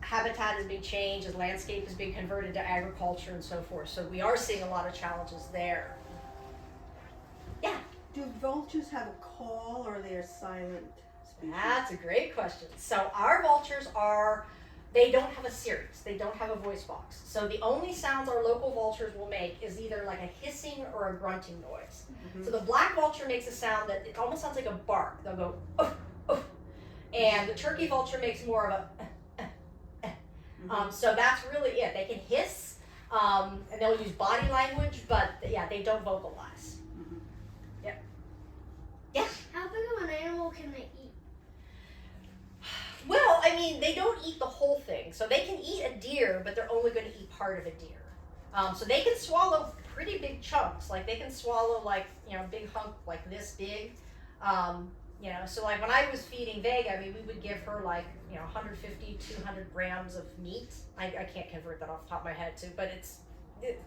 habitat is being changed, as landscape is being converted to agriculture and so forth. So we are seeing a lot of challenges there. Yeah, Do vultures have a call or are they a silent species? that's a great question. So our vultures they don't have a series. They don't have a voice box. So the only sounds our local vultures will make is either like a hissing or a grunting noise. So the black vulture makes a sound that it almost sounds like a bark. They'll go, oof, oof. And the turkey vulture makes more of a, so that's really it. They can hiss, and they'll use body language, but they don't vocalize. How big of an animal can they eat? Well, I mean, they don't eat the whole thing. So they can eat a deer, but they're only going to eat part of a deer. So they can swallow pretty big chunks. Like they can swallow a big hunk like this big. So like when I was feeding Vega, I mean, we would give her 150, 200 grams of meat. I can't convert that off the top of my head too, but it's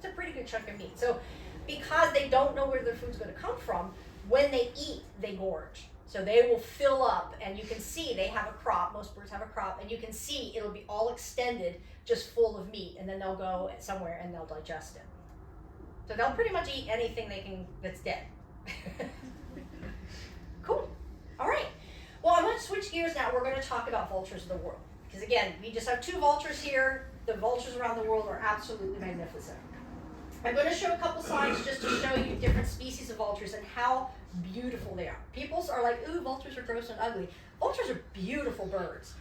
a pretty good chunk of meat. So because they don't know where their food's going to come from, when they eat, they gorge. So they will fill up, and you can see they have a crop. Most birds have a crop, and you can see it'll be all extended, just full of meat, and then they'll go somewhere and they'll digest it. So they'll pretty much eat anything that's dead. Cool. All right. Well, I'm going to switch gears now. We're going to talk about vultures of the world, because again, we just have 2 vultures here. The vultures around the world are absolutely magnificent. I'm going to show a couple slides just to show you different species of vultures and how beautiful they are. People are like, ooh, vultures are gross and ugly. Vultures are beautiful birds.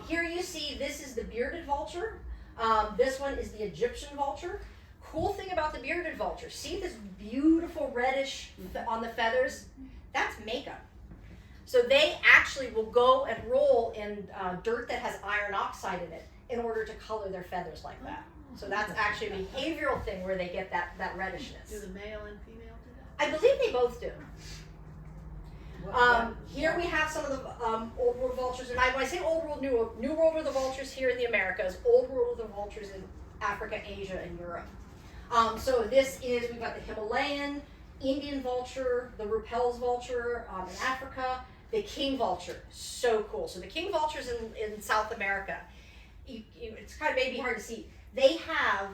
Here you see, this is the bearded vulture. This one is the Egyptian vulture. Cool thing about the bearded vulture, see this beautiful reddish on the feathers? That's makeup. So they actually will go and roll in dirt that has iron oxide in it in order to color their feathers like that. So that's actually a behavioral thing where they get that redishness. Do the male and female do that? I believe they both do. Here we have some of the old world vultures, and when I say old world, new world are the vultures here in the Americas, old world are the vultures in Africa, Asia, and Europe. So we've got the Himalayan, Indian vulture, the Rupel's vulture in Africa, the king vulture, so cool. So the king vultures in South America, it's kind of maybe hard to see. They have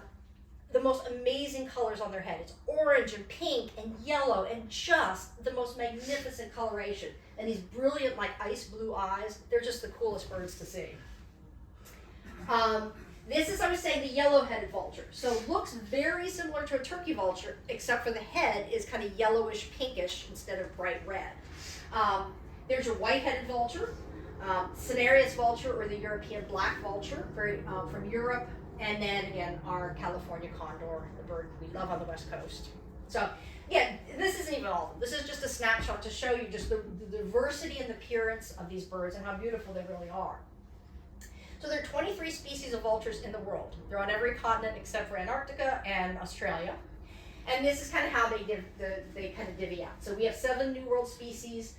the most amazing colors on their head. It's orange and pink and yellow and just the most magnificent coloration. And these brilliant ice blue eyes, they're just the coolest birds to see. This is, I was saying, the yellow-headed vulture. So it looks very similar to a turkey vulture, except for the head is kind of yellowish pinkish instead of bright red. There's your white-headed vulture, Cinereus vulture, or the European black vulture, from Europe. And then again, our California condor, the bird we love on the West Coast. So again, this isn't even all of them. This is just a snapshot to show you just the diversity and the appearance of these birds and how beautiful they really are. So there are 23 species of vultures in the world. They're on every continent except for Antarctica and Australia. And this is kind of how they kind of divvy out. So we have 7 New World species,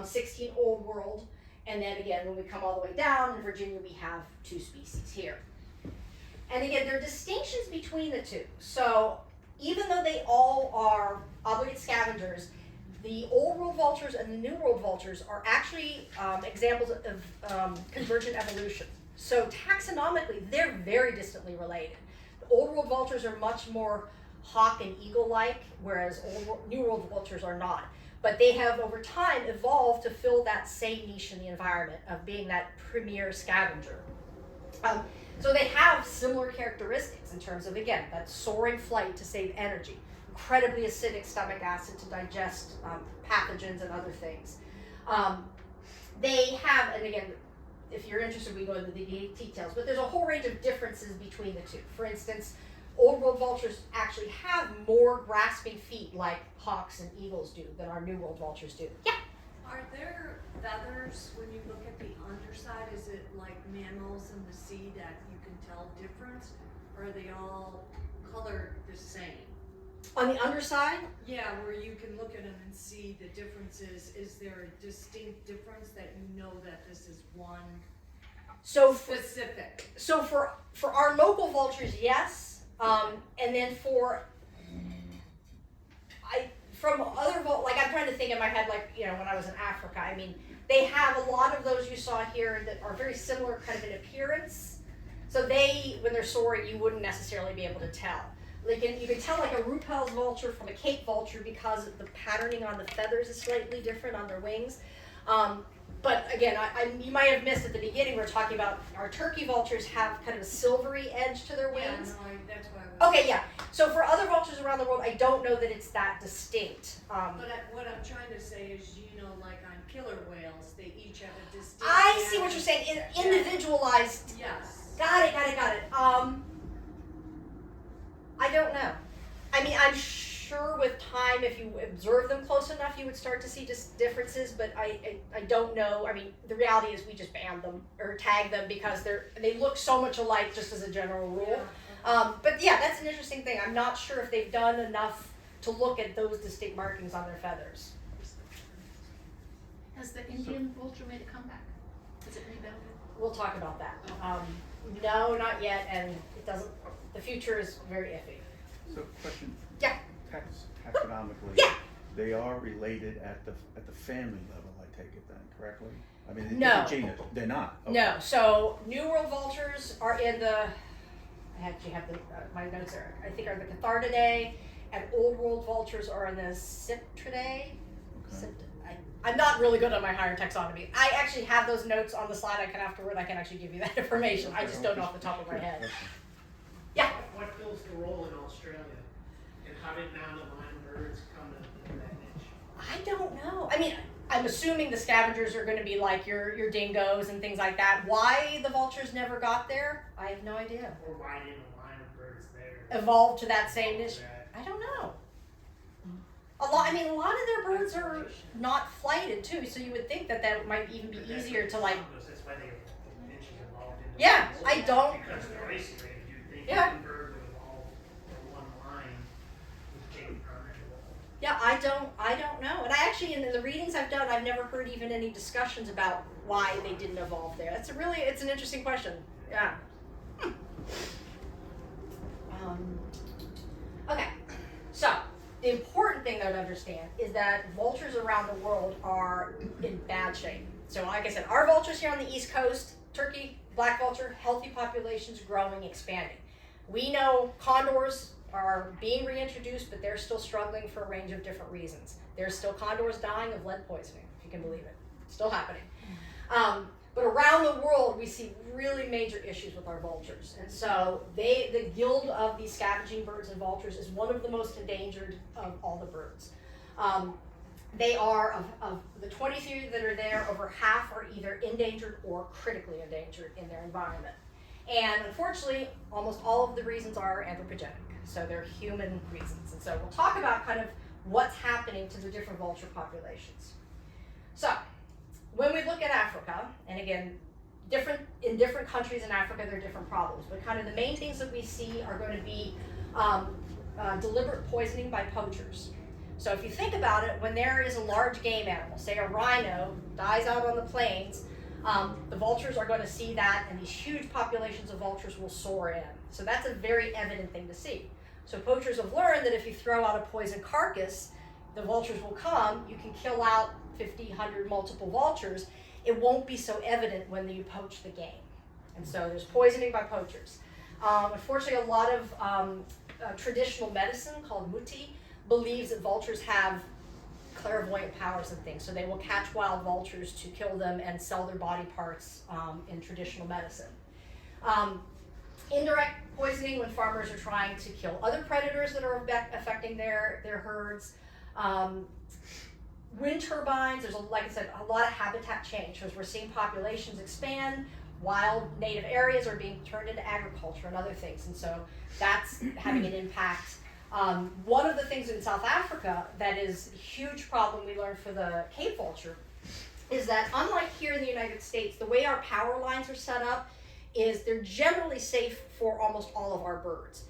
16 Old World, and then again, when we come all the way down in Virginia, we have 2 species here. And again, there are distinctions between the 2. So even though they all are obligate scavengers, the old world vultures and the new world vultures are actually examples of convergent evolution. So taxonomically, they're very distantly related. The old world vultures are much more hawk and eagle-like, whereas new world vultures are not. But they have, over time, evolved to fill that same niche in the environment of being that premier scavenger. So they have similar characteristics in terms of, again, that soaring flight to save energy, incredibly acidic stomach acid to digest pathogens and other things. They have, and again, if you're interested, we go into the details, but there's a whole range of differences between the two. For instance, old world vultures actually have more grasping feet like hawks and eagles do than our new world vultures do. Yeah? Are there feathers when you look at the underside? Is it like mammals in the sea that you can tell difference? Or are they all colored the same? On the underside, Yeah, where you can look at them and see the differences. Is there a distinct difference that you know that this is one so specific? So for our local vultures, yes, and then from other like I'm trying to think in my head, like, you know, when I was in Africa, I mean, they have a lot of those you saw here that are very similar kind of in appearance. So they, when they're soaring, you wouldn't necessarily be able to tell. Like you can tell like a Ruppel's vulture from a Cape vulture because the patterning on the feathers is slightly different on their wings. But again, you might have missed at the beginning, we were talking about our turkey vultures have kind of a silvery edge to their wings. Yeah, no, that's what I was. Okay, yeah. So for other vultures around the world, I don't know that it's that distinct. But what I'm trying to say is, you know, like on killer whales, they each have a distinct. I see what you're saying. Individualized. Yes. Got it. I don't know. I mean, I'm sure with time, if you observe them close enough, you would start to see just differences, but I don't know. I mean, the reality is we just banned them or tag them because they look so much alike just as a general rule. But yeah, that's an interesting thing. I'm not sure if they've done enough to look at those distinct markings on their feathers. Has the Indian vulture made a comeback? Is it rebounded? We'll talk about that. No, not yet, and it doesn't. The future is very iffy. So question. Yeah. Taxonomically, Yeah. they are related at the family level, I take it then, correctly? I mean, No. different genus. They're not. Okay. No, so New World vultures are in the, I actually have my notes there, I think are the Cathartidae, and Old World vultures are in the Cypridae. Okay. I'm not really good on my higher taxonomy. I actually have those notes on the slide. I can actually give you that information. I just don't know off the top of my head. Yeah. What fills the role in Australia? And how did now the line birds come in that niche? I don't know. I mean, I'm assuming the scavengers are going to be like your dingoes and things like that. Why the vultures never got there, I have no idea. Or why didn't the line of birds there Evolved to that same niche. that? I don't know. A lot of their birds are not flighted too, so you would think that might even be easier to like. That's why they niches evolved in the Yeah, world. I don't. Because they're isolated, you'd think Yeah. one bird would evolve for one line with big permanent. Yeah, I don't know. And I actually, in the readings I've done, I've never heard even any discussions about why they didn't evolve there. It's an interesting question. Yeah. Okay, so the important thing though to understand is that vultures around the world are in bad shape. So like I said, our vultures here on the East Coast, turkey, black vulture, healthy populations, growing, expanding. We know condors are being reintroduced, but they're still struggling for a range of different reasons. There's still condors dying of lead poisoning, if you can believe it. It's still happening. But around the world, we see really major issues with our vultures. And so the guild of these scavenging birds and vultures is one of the most endangered of all the birds. They are, of the 23 that are there, over half are either endangered or critically endangered in their environment. And unfortunately, almost all of the reasons are anthropogenic. So they're human reasons. And so we'll talk about kind of what's happening to the different vulture populations. So when we look at Africa, and again, in different countries in Africa, there are different problems, but kind of the main things that we see are going to be deliberate poisoning by poachers. So if you think about it, when there is a large game animal, say a rhino, dies out on the plains, the vultures are going to see that, and these huge populations of vultures will soar in. So that's a very evident thing to see. So poachers have learned that if you throw out a poisoned carcass, the vultures will come, you can kill out 50, 100, multiple vultures. It won't be so evident when you poach the game. And so there's poisoning by poachers. Unfortunately, a lot of traditional medicine called muti believes that vultures have clairvoyant powers and things. So they will catch wild vultures to kill them and sell their body parts in traditional medicine. Indirect poisoning when farmers are trying to kill other predators that are affecting their herds. Wind turbines, there's, like I said, a lot of habitat change. Because we're seeing populations expand, wild native areas are being turned into agriculture and other things. And so that's having an impact. One of the things in South Africa that is a huge problem we learned for the Cape vulture is that unlike here in the United States, the way our power lines are set up is they're generally safe for almost all of our birds.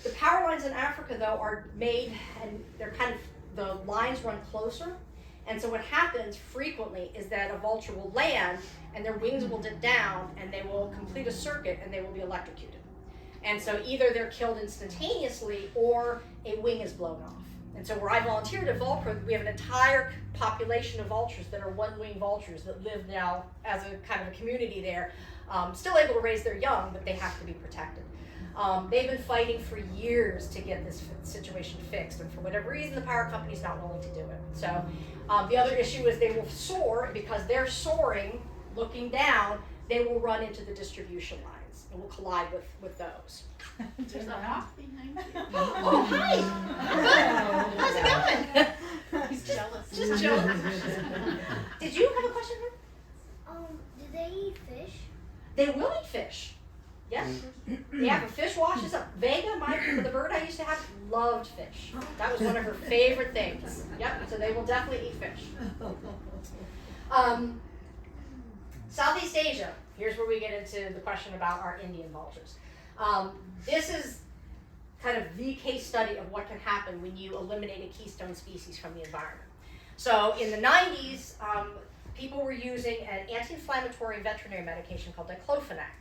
The power lines in Africa, though, are made, and they're kind of, the lines run closer. And so what happens frequently is that a vulture will land and their wings will dip down and they will complete a circuit and they will be electrocuted. And so either they're killed instantaneously or a wing is blown off. And so where I volunteered at Vulture, we have an entire population of vultures that are one-wing vultures that live now as a kind of a community there, still able to raise their young, but they have to be protected. They've been fighting for years to get this situation fixed, and for whatever reason, the power company's not willing to do it. So the other issue is they will soar, and because they're soaring, looking down, they will run into the distribution lines and will collide with those. There's a hawk behind you. Oh, hi! How's it going? He's jealous. Just jealous. Did you have a question, Heather? Do they eat fish? They will eat fish. Yes. Yeah, if a fish washes up. Vega, the bird I used to have, loved fish. That was one of her favorite things. Yep, so they will definitely eat fish. Southeast Asia. Here's where we get into the question about our Indian vultures. This is kind of the case study of what can happen when you eliminate a keystone species from the environment. So in the 90s, people were using an anti-inflammatory veterinary medication called diclofenac.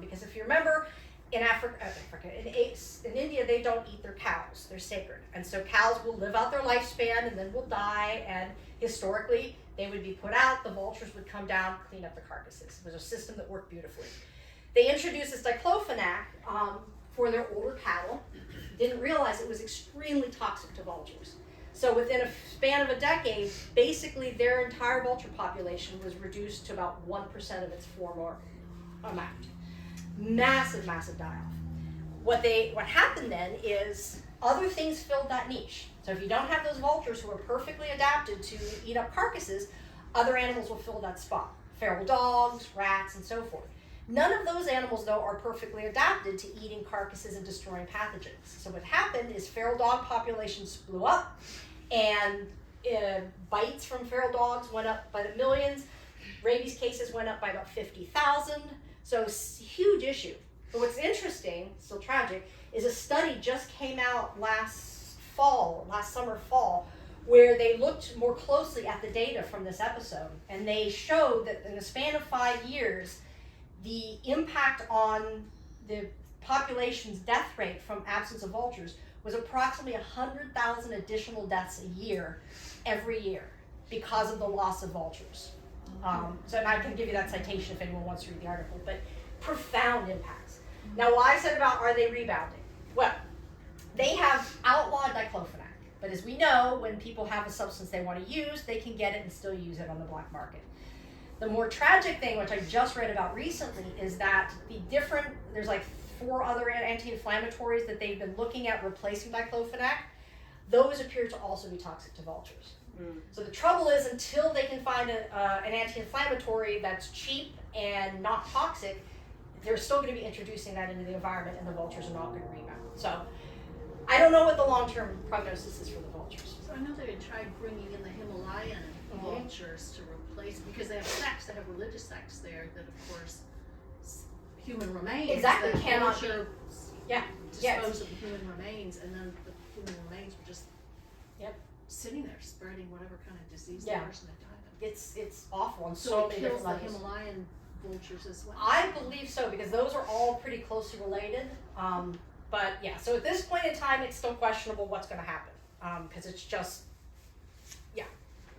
Because if you remember, in in India, they don't eat their cows. They're sacred. And so cows will live out their lifespan and then will die. And historically, they would be put out. The vultures would come down, clean up the carcasses. It was a system that worked beautifully. They introduced this diclofenac for their older cattle. Didn't realize it was extremely toxic to vultures. So within a span of a decade, basically their entire vulture population was reduced to about 1% of its former amount. Massive, massive die-off. What happened then is other things filled that niche. So if you don't have those vultures who are perfectly adapted to eat up carcasses, other animals will fill that spot. Feral dogs, rats, and so forth. None of those animals, though, are perfectly adapted to eating carcasses and destroying pathogens. So what happened is feral dog populations blew up, and bites from feral dogs went up by the millions. Rabies cases went up by about 50,000. So huge issue. But what's interesting, still tragic, is a study just came out last summer, fall, where they looked more closely at the data from this episode. And they showed that in the span of 5 years, the impact on the population's death rate from absence of vultures was approximately 100,000 additional deaths a year, every year, because of the loss of vultures. So and I can give you that citation if anyone wants to read the article, but profound impacts. Now, why I said about are they rebounding? Well, they have outlawed diclofenac, but as we know, when people have a substance they want to use, they can get it and still use it on the black market. The more tragic thing, which I just read about recently, is that there's like 4 other anti-inflammatories that they've been looking at replacing diclofenac. Those appear to also be toxic to vultures. So the trouble is, until they can find an anti-inflammatory that's cheap and not toxic, they're still going to be introducing that into the environment, and the vultures are not going to rebound. So I don't know what the long-term prognosis is for the vultures. So I know they had tried bringing in the Himalayan vultures to replace, because they have sects, they have religious sects there that, of course, human remains. Exactly, the cannot be. vulture Yeah. dispose of the human remains, and then the human remains were just sitting there spreading whatever kind of disease the person had died of. It's awful on So so it many kills different the levels. Himalayan vultures as well. I believe so, because those are all pretty closely related. But yeah, so at this point in time, it's still questionable what's going to happen, because it's just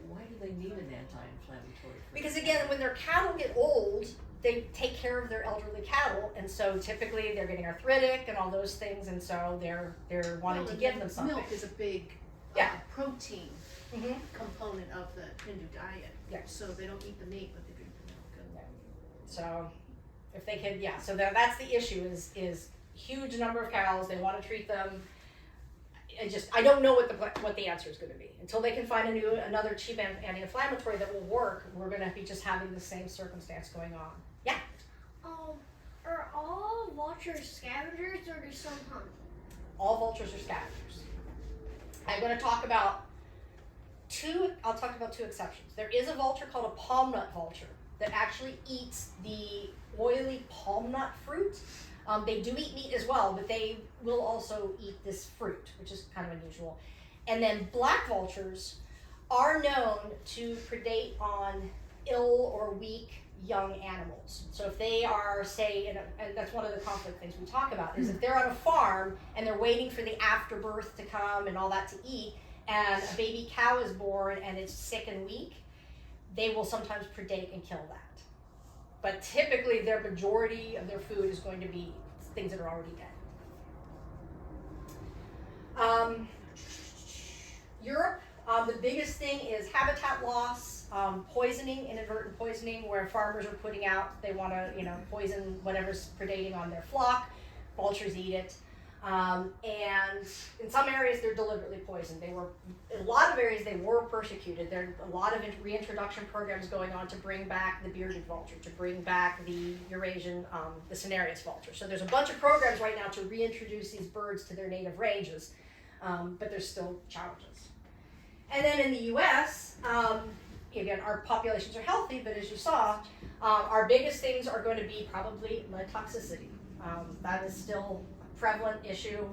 Why do they need an anti-inflammatory? for Because the again, cattle? when their cattle get old, they take care of their elderly cattle, and so typically they're getting arthritic and all those things, and so they're wanting Well, to and give then them something. Milk is a big Yeah. protein Mhm. component of the Hindu diet. Yeah. So they don't eat the meat, but they drink the milk. So if they can, yeah, so that's the issue is huge number of cows. They want to treat them. I don't know what the answer is going to be until they can find another cheap anti-inflammatory that will work. We're going to be just having the same circumstance going on. Yeah. Are all vultures scavengers or do some hunt? All vultures are scavengers. I'm going to talk about I'll talk about two exceptions. There is a vulture called a palm nut vulture that actually eats the oily palm nut fruit. They do eat meat as well, but they will also eat this fruit, which is kind of unusual. And then black vultures are known to predate on ill or weak young animals. So if they are, say, and that's one of the conflict things we talk about, is if they're on a farm and they're waiting for the afterbirth to come and all that to eat, and a baby cow is born and it's sick and weak, they will sometimes predate and kill that. But typically their majority of their food is going to be things that are already dead. Europe, the biggest thing is habitat loss, poisoning, inadvertent poisoning, where farmers are putting out, they want to, poison whatever's predating on their flock. Vultures eat it. And in some areas they're deliberately poisoned. In a lot of areas they were persecuted. There are a lot of reintroduction programs going on to bring back the bearded vulture, to bring back the Eurasian, the Cinereus vulture. So there's a bunch of programs right now to reintroduce these birds to their native ranges, but there's still challenges. And then in the U.S., again, our populations are healthy, but as you saw, our biggest things are going to be probably lead toxicity. That is still prevalent issue,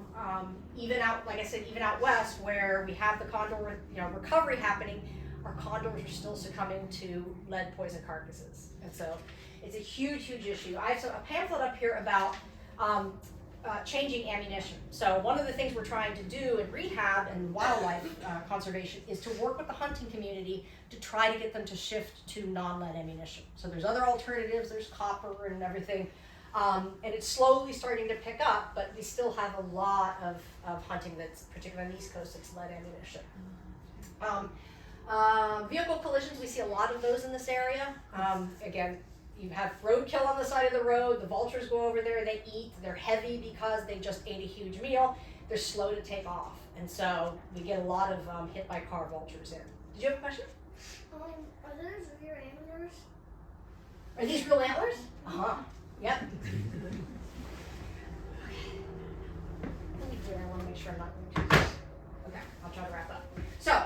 even out west where we have the condor, recovery happening, our condors are still succumbing to lead poison carcasses, and so it's a huge issue. I have a pamphlet up here about changing ammunition. So one of the things we're trying to do in rehab and wildlife conservation is to work with the hunting community to try to get them to shift to non-lead ammunition. So there's other alternatives, there's copper and everything. And it's slowly starting to pick up, but we still have a lot of hunting that's, particularly on the East Coast, it's lead ammunition. Vehicle collisions, we see a lot of those in this area. Again, you have roadkill on the side of the road, the vultures go over there, they eat, they're heavy because they just ate a huge meal, they're slow to take off. And so we get a lot of hit by car vultures in. Did you have a question? Are those rear antlers? Are these real antlers? Uh-huh. Yep. Let me do it. I want to make sure I'm not going to. Okay, I'll try to wrap up. So,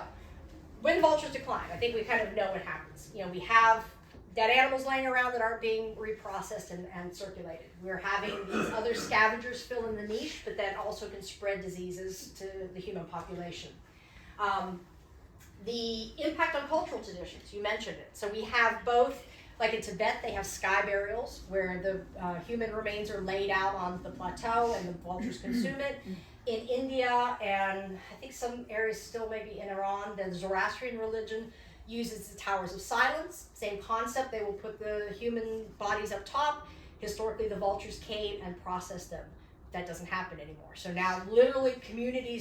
when vultures decline, I think we kind of know what happens. We have dead animals laying around that aren't being reprocessed and circulated. We're having these other scavengers fill in the niche, but that also can spread diseases to the human population. The impact on cultural traditions, you mentioned it. So we have both. Like in Tibet, they have sky burials where the human remains are laid out on the plateau and the vultures consume it. In India and I think some areas still maybe in Iran, the Zoroastrian religion uses the towers of silence. Same concept, they will put the human bodies up top. Historically, the vultures came and processed them. That doesn't happen anymore. So now literally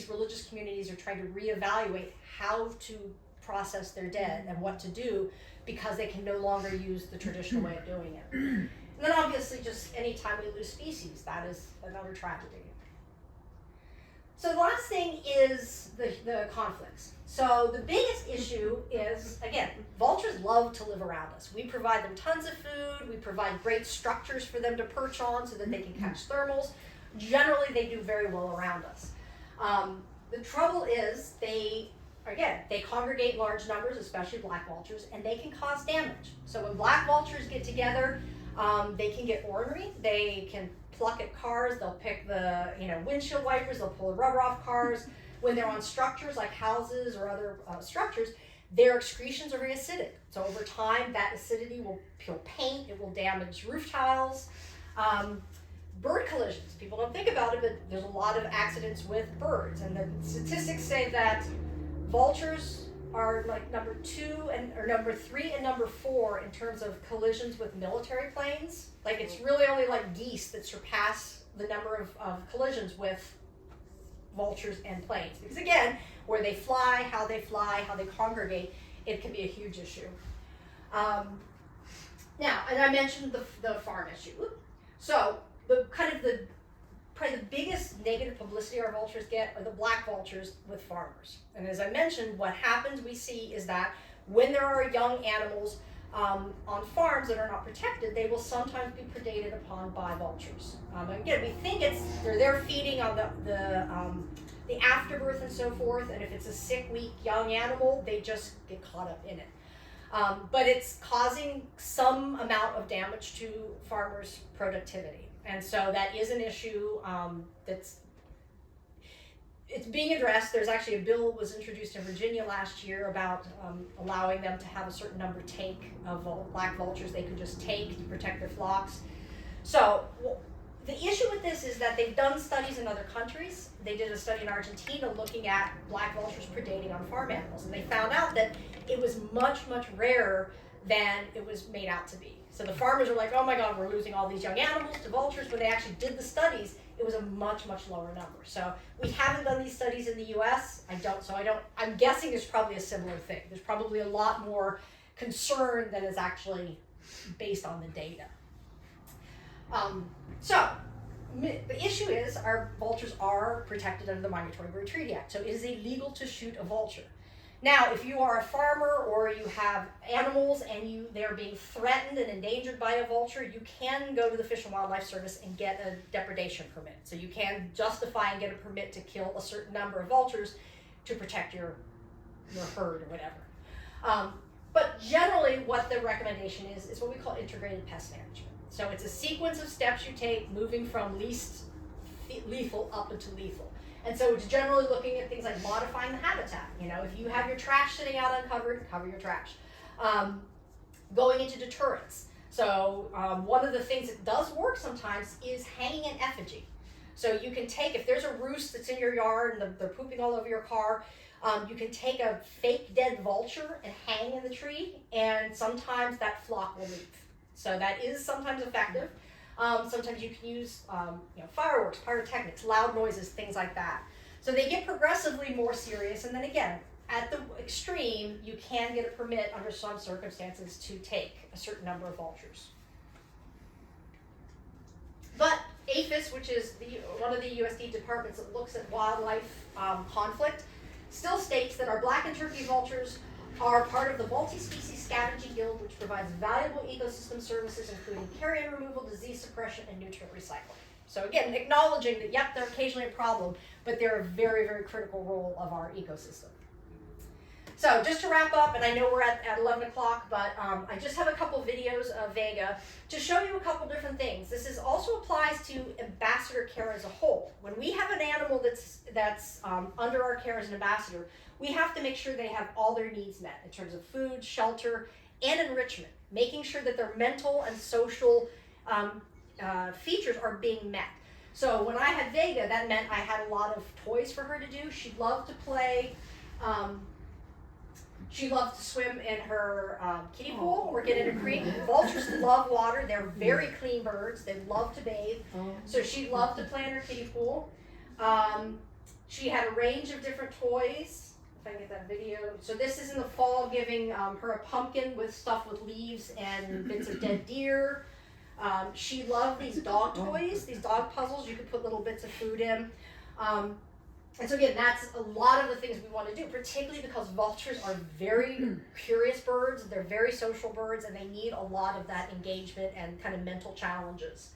religious communities are trying to reevaluate how to process their dead and what to do, because they can no longer use the traditional way of doing it. And then obviously just anytime we lose species, that is another tragedy. So the last thing is the conflicts. So the biggest issue is, again, vultures love to live around us. We provide them tons of food, we provide great structures for them to perch on so that they can catch thermals. Generally they do very well around us. The trouble is they congregate in large numbers, especially black vultures, and they can cause damage. So when black vultures get together, they can get ornery. They can pluck at cars. They'll pick the windshield wipers. They'll pull the rubber off cars. When they're on structures like houses or other structures, their excretions are very acidic. So over time, that acidity will peel paint. It will damage roof tiles. Bird collisions. People don't think about it, but there's a lot of accidents with birds, and the statistics say that vultures are like number 2 and or number 3 and number 4 in terms of collisions with military planes. Like it's really only like geese that surpass the number of collisions with vultures and planes. Because again, where they fly, how they congregate, it can be a huge issue. Now, and I mentioned the farm issue. So probably the biggest negative publicity our vultures get are the black vultures with farmers. And as I mentioned, what happens we see is that when there are young animals on farms that are not protected, they will sometimes be predated upon by vultures. Again, we think they're there feeding on the afterbirth and so forth, and if it's a sick, weak, young animal, they just get caught up in it. But it's causing some amount of damage to farmers' productivity. And so that is an issue it's being addressed. There's actually a bill that was introduced in Virginia last year about allowing them to have a certain number take of black vultures they could just take to protect their flocks. So the issue with this is that they've done studies in other countries. They did a study in Argentina looking at black vultures predating on farm animals, and they found out that it was much, much rarer than it was made out to be. So the farmers are like, oh my God, we're losing all these young animals to vultures. When they actually did the studies, it was a much, much lower number. So we haven't done these studies in the US. I'm guessing there's probably a similar thing. There's probably a lot more concern than is actually based on the data. So the issue is our vultures are protected under the Migratory Bird Treaty Act. So it is illegal to shoot a vulture. Now, if you are a farmer or you have animals and they're being threatened and endangered by a vulture, you can go to the Fish and Wildlife Service and get a depredation permit. So you can justify and get a permit to kill a certain number of vultures to protect your herd or whatever. But generally what the recommendation is what we call integrated pest management. So it's a sequence of steps you take moving from least lethal up into lethal. And so it's generally looking at things like modifying the habitat. If you have your trash sitting out uncovered, cover your trash. Going into deterrence. So one of the things that does work sometimes is hanging an effigy. So you can take, if there's a roost that's in your yard and they're pooping all over your car, you can take a fake dead vulture and hang in the tree, and sometimes that flock will leave. So that is sometimes effective. Sometimes you can use fireworks, pyrotechnics, loud noises, things like that. So they get progressively more serious, and then again, at the extreme, you can get a permit under some circumstances to take a certain number of vultures. But APHIS, which is one of the USD departments that looks at wildlife conflict, still states that our black and turkey vultures are part of the multi-species scavenging guild, which provides valuable ecosystem services, including carrion removal, disease suppression, and nutrient recycling. So again, acknowledging that, yep, they're occasionally a problem, but they're a very, very critical role of our ecosystem. So just to wrap up, and I know we're at 11 o'clock, but I just have a couple videos of Vega to show you a couple different things. This also applies to ambassador care as a whole. When we have an animal that's under our care as an ambassador, we have to make sure they have all their needs met in terms of food, shelter, and enrichment, making sure that their mental and social features are being met. So when I had Vega, that meant I had a lot of toys for her to do. She loved to play. She loved to swim in her kiddie pool or get in a creek. Vultures love water. They're very clean birds. They love to bathe. So she loved to play in her kiddie pool. She had a range of different toys. If I can get that video. So this is in the fall, giving her a pumpkin with stuff with leaves and bits of dead deer. She loved these dog toys, these dog puzzles. You could put little bits of food in. And so again, that's a lot of the things we want to do, particularly because vultures are very curious birds. They're very social birds, and they need a lot of that engagement and kind of mental challenges.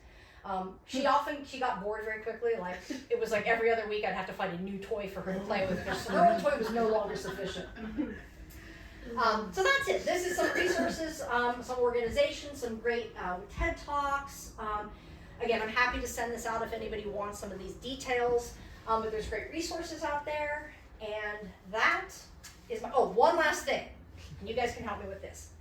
She got bored very quickly. Like it was like every other week I'd have to find a new toy for her to play with because her old toy was no longer sufficient. So that's it. This is some resources, some organizations, some great TED Talks. Again, I'm happy to send this out if anybody wants some of these details. But there's great resources out there. And that is one last thing. And you guys can help me with this.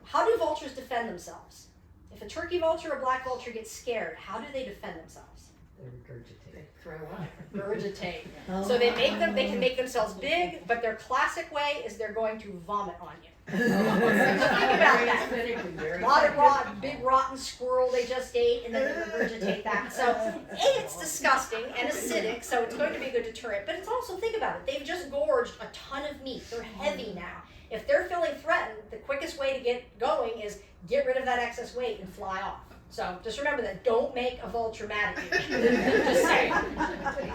How do vultures defend themselves? If a turkey vulture or black vulture gets scared, how do they defend themselves? They regurgitate. They throw up. Regurgitate. Oh. So they can make themselves big, but their classic way is they're going to vomit on you. Oh. Think about that. Aesthetically very A lot of effective. big rotten squirrel they just ate, and then they regurgitate that. So, A, it's disgusting and acidic, so it's going to be a good deterrent. But it's also, think about it, they've just gorged a ton of meat. They're heavy now. If they're feeling threatened, the quickest way to get going is get rid of that excess weight and fly off. So just remember that. Don't make a vulture mad at you. Just saying.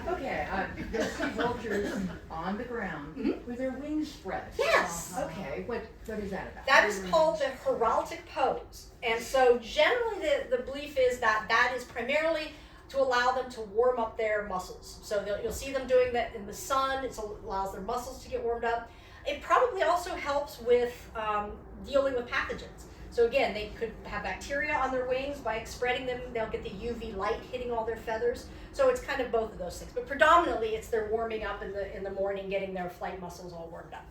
Okay, you'll see vultures on the ground with their wings spread. Yes. Okay, what is that about? That is called the heraldic pose. And so generally the belief is that that is primarily to allow them to warm up their muscles. So you'll see them doing that in the sun. It allows their muscles to get warmed up. It probably also helps with dealing with pathogens. So again, they could have bacteria on their wings. By spreading them, they'll get the UV light hitting all their feathers. So it's kind of both of those things. But predominantly, it's their warming up in the morning, getting their flight muscles all warmed up.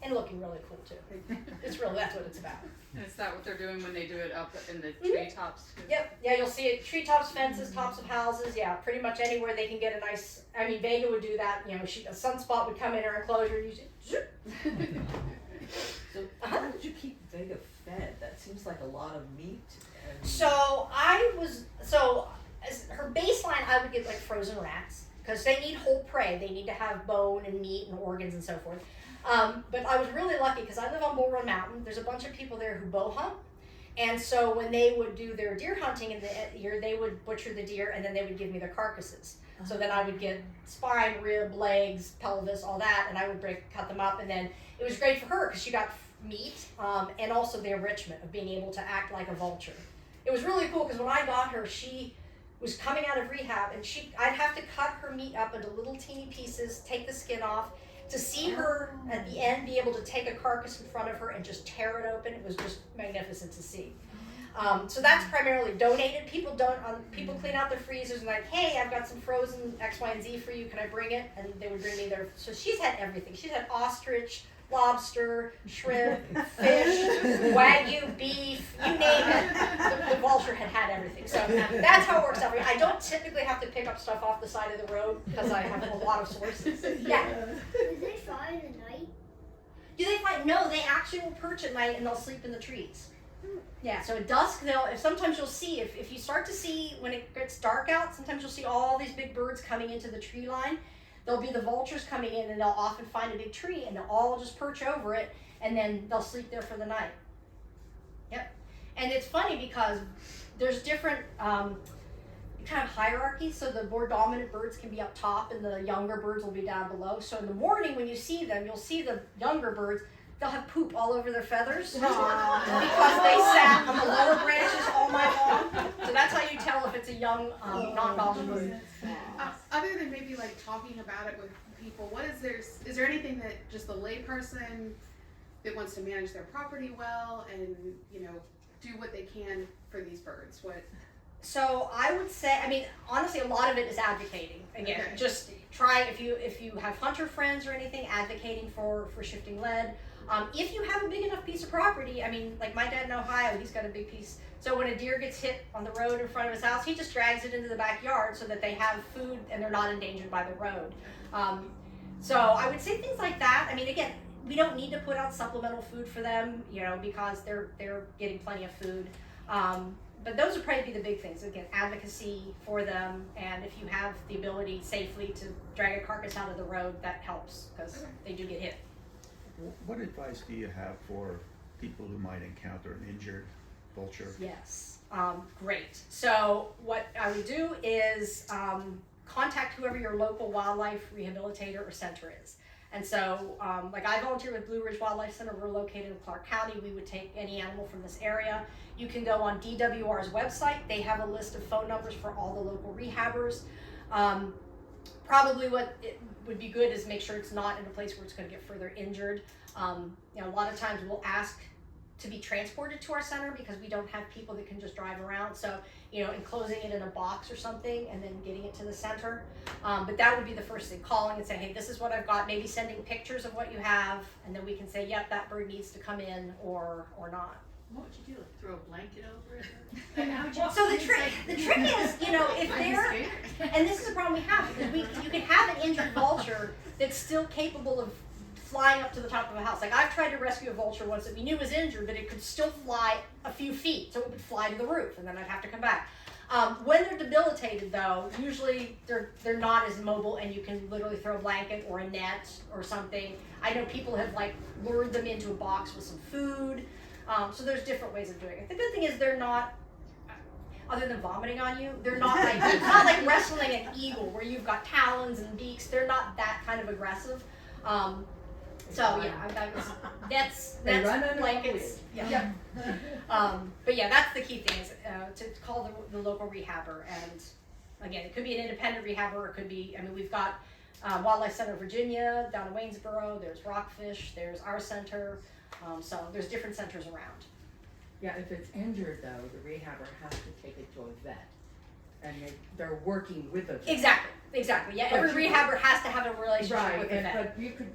And looking really cool, too. That's what it's about. And is that what they're doing when they do it up in the treetops? Yep. Yeah, you'll see it. Treetops, fences, tops of houses. Yeah, pretty much anywhere they can get a nice. I mean, Vega would do that. You know, a sunspot would come in her enclosure. You zoop. So how did you keep Vega fed? That seems like a lot of meat. And So as her baseline, I would get like frozen rats because they need whole prey. They need to have bone and meat and organs and so forth. But I was really lucky because I live on Bull Run Mountain. There's a bunch of people there who bow hunt. And so when they would do their deer hunting in the year, they would butcher the deer and then they would give me their carcasses. So then I would get spine, rib, legs, pelvis, all that, and I would cut them up. And then it was great for her because she got meat and also the enrichment of being able to act like a vulture. It was really cool because when I got her, she was coming out of rehab and I'd have to cut her meat up into little teeny pieces, take the skin off. To see her at the end be able to take a carcass in front of her and just tear it open, it was just magnificent to see. So that's primarily donated. People clean out their freezers and like, hey, I've got some frozen X, Y, and Z for you. Can I bring it? And they would bring me their. So she's had everything. She's had ostrich, lobster, shrimp, fish, Wagyu beef, you name it. The vulture had everything. So that's how it works out for me. I don't typically have to pick up stuff off the side of the road because I have a lot of sources. Yeah. Do they fly in the night? Do they fly? No, they actually will perch at night and they'll sleep in the trees. Yeah, so at dusk, sometimes you'll see, if you start to see, when it gets dark out, sometimes you'll see all these big birds coming into the tree line. There'll be the vultures coming in and they'll often find a big tree and they'll all just perch over it and then they'll sleep there for the night. Yep. And it's funny because there's different kind of hierarchies. So the more dominant birds can be up top and the younger birds will be down below. So in the morning when you see them, you'll see the younger birds, they'll have poop all over their feathers because they sat on the lower branches all night long. So that's how you tell if it's a young, non-dominant bird. Other than maybe like talking about it with people, is there anything that just the layperson that wants to manage their property well and, do what they can for these birds? So I would say, honestly, a lot of it is advocating. Again, Okay. just try, if you have hunter friends or anything, advocating for shifting lead. If you have a big enough piece of property, like my dad in Ohio, he's got a big piece. So when a deer gets hit on the road in front of his house, he just drags it into the backyard so that they have food and they're not endangered by the road. So I would say things like that. Again, we don't need to put out supplemental food for them, because they're getting plenty of food. But those would probably be the big things. Again, advocacy for them, and if you have the ability safely to drag a carcass out of the road, that helps because they do get hit. What advice do you have for people who might encounter an injured vulture? Yes, great. So what I would do is contact whoever your local wildlife rehabilitator or center is. And so, like I volunteer with Blue Ridge Wildlife Center. We're located in Clark County. We would take any animal from this area. You can go on DWR's website. They have a list of phone numbers for all the local rehabbers. Probably what it would be good is make sure it's not in a place where it's going to get further injured. A lot of times we'll ask to be transported to our center because we don't have people that can just drive around. So, enclosing it in a box or something and then getting it to the center. But that would be the first thing, calling and say, hey, this is what I've got, maybe sending pictures of what you have, and then we can say, yep, that bird needs to come in or not. What would you do? Throw a blanket over it? So the trick is, if And this is the problem we have, because you can have an injured vulture that's still capable of flying up to the top of a house. Like I've tried to rescue a vulture once that we knew was injured, but it could still fly a few feet, so it would fly to the roof, and then I'd have to come back. When they're debilitated, though, usually they're not as mobile, and you can literally throw a blanket or a net or something. I know people have like lured them into a box with some food. So there's different ways of doing it. The good thing is they're not, other than vomiting on you, they're not like it's not like wrestling an eagle where you've got talons and beaks. They're not that kind of aggressive. So yeah, that's run under blankets. Yeah. But yeah, that's the key thing is to call the local rehabber. And again, it could be an independent rehabber, or it could be. I mean, we've got Wildlife Center of Virginia down in Waynesboro. There's Rockfish. There's our center. So there's different centers around. Yeah, if it's injured though, the rehabber has to take it to a vet, and they're working with a vet. Exactly. Yeah, But every you- rehabber has to have a relationship Right, with the vet. but you could,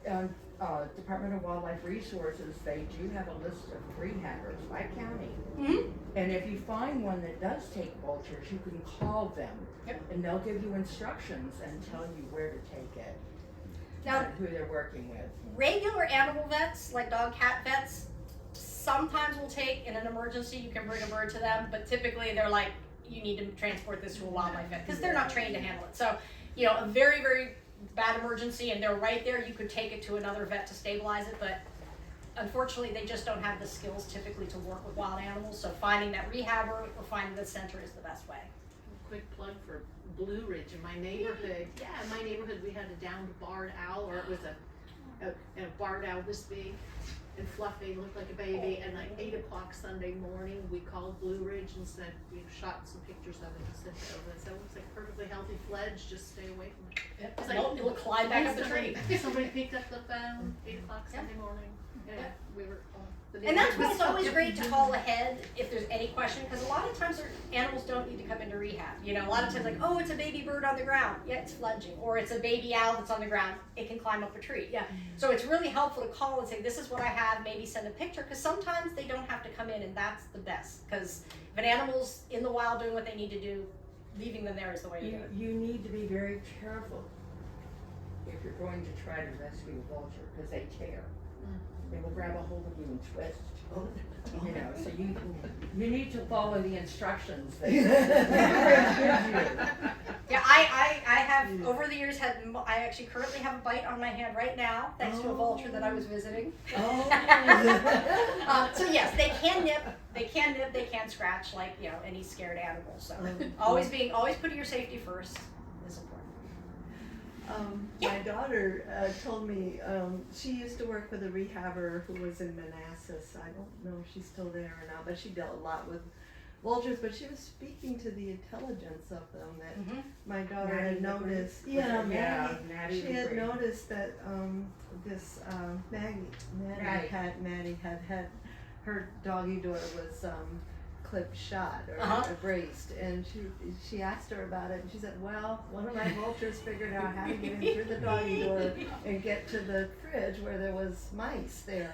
Department of Wildlife Resources, they do have a list of rehabbers by county. Mm-hmm. And if you find one that does take vultures, you can call them. Yep. And they'll give you instructions and tell you where to take it, Now, and who they're working with. regular animal vets, like dog, cat vets, sometimes will take in an emergency. You can bring a bird to them, but typically they're like, you need to transport this to a wildlife vet because they're not trained to handle it. So, you know, a very, very bad emergency and they're right there, you could take it to another vet to stabilize it, but unfortunately they just don't have the skills typically to work with wild animals. So finding that rehabber or finding the center is the best way. Quick plug for Blue Ridge in my neighborhood. Yeah, in my neighborhood we had a downed barred owl, or it was a barred owl this big and fluffy, looked like a baby. And like 8 o'clock Sunday morning, we called Blue Ridge and said we shot some pictures of it and sent it over. So it looks like perfectly healthy fledge. Just stay away from it. Yep. It's like, It will climb back up the tree. Somebody picked up the phone 8 o'clock Sunday morning. Yeah, we were. And that's why it's always great to call ahead if there's any question, because a lot of times animals don't need to come into rehab. You know, a lot of times like, oh, it's a baby bird on the ground. Yeah, it's fledging. Or it's a baby owl that's on the ground. It can climb up a tree. Yeah. So it's really helpful to call and say, this is what I have, maybe send a picture, because sometimes they don't have to come in, and that's the best. Because if an animal's in the wild doing what they need to do, leaving them there is the way to do it. You need to be very careful if you're going to try to rescue a vulture, because they tear. They will grab a hold of you and twist. You know, so you need to follow the instructions that gives you. Yeah, I have over the years I actually currently have a bite on my hand right now thanks to a vulture that I was visiting. So yes, they can nip, they can scratch like, you know, any scared animal. So always putting your safety first is important. My daughter told me she used to work with a rehabber who was in Manassas. I don't know if she's still there or not, but she dealt a lot with vultures. But she was speaking to the intelligence of them that my daughter had noticed. Yeah, Maddie. She had noticed that this Maddie had her doggy door was clip shot or braced, and she asked her about it, and she said, well, one of my vultures figured out how to get in through the doggy door and get to the fridge where there was mice there.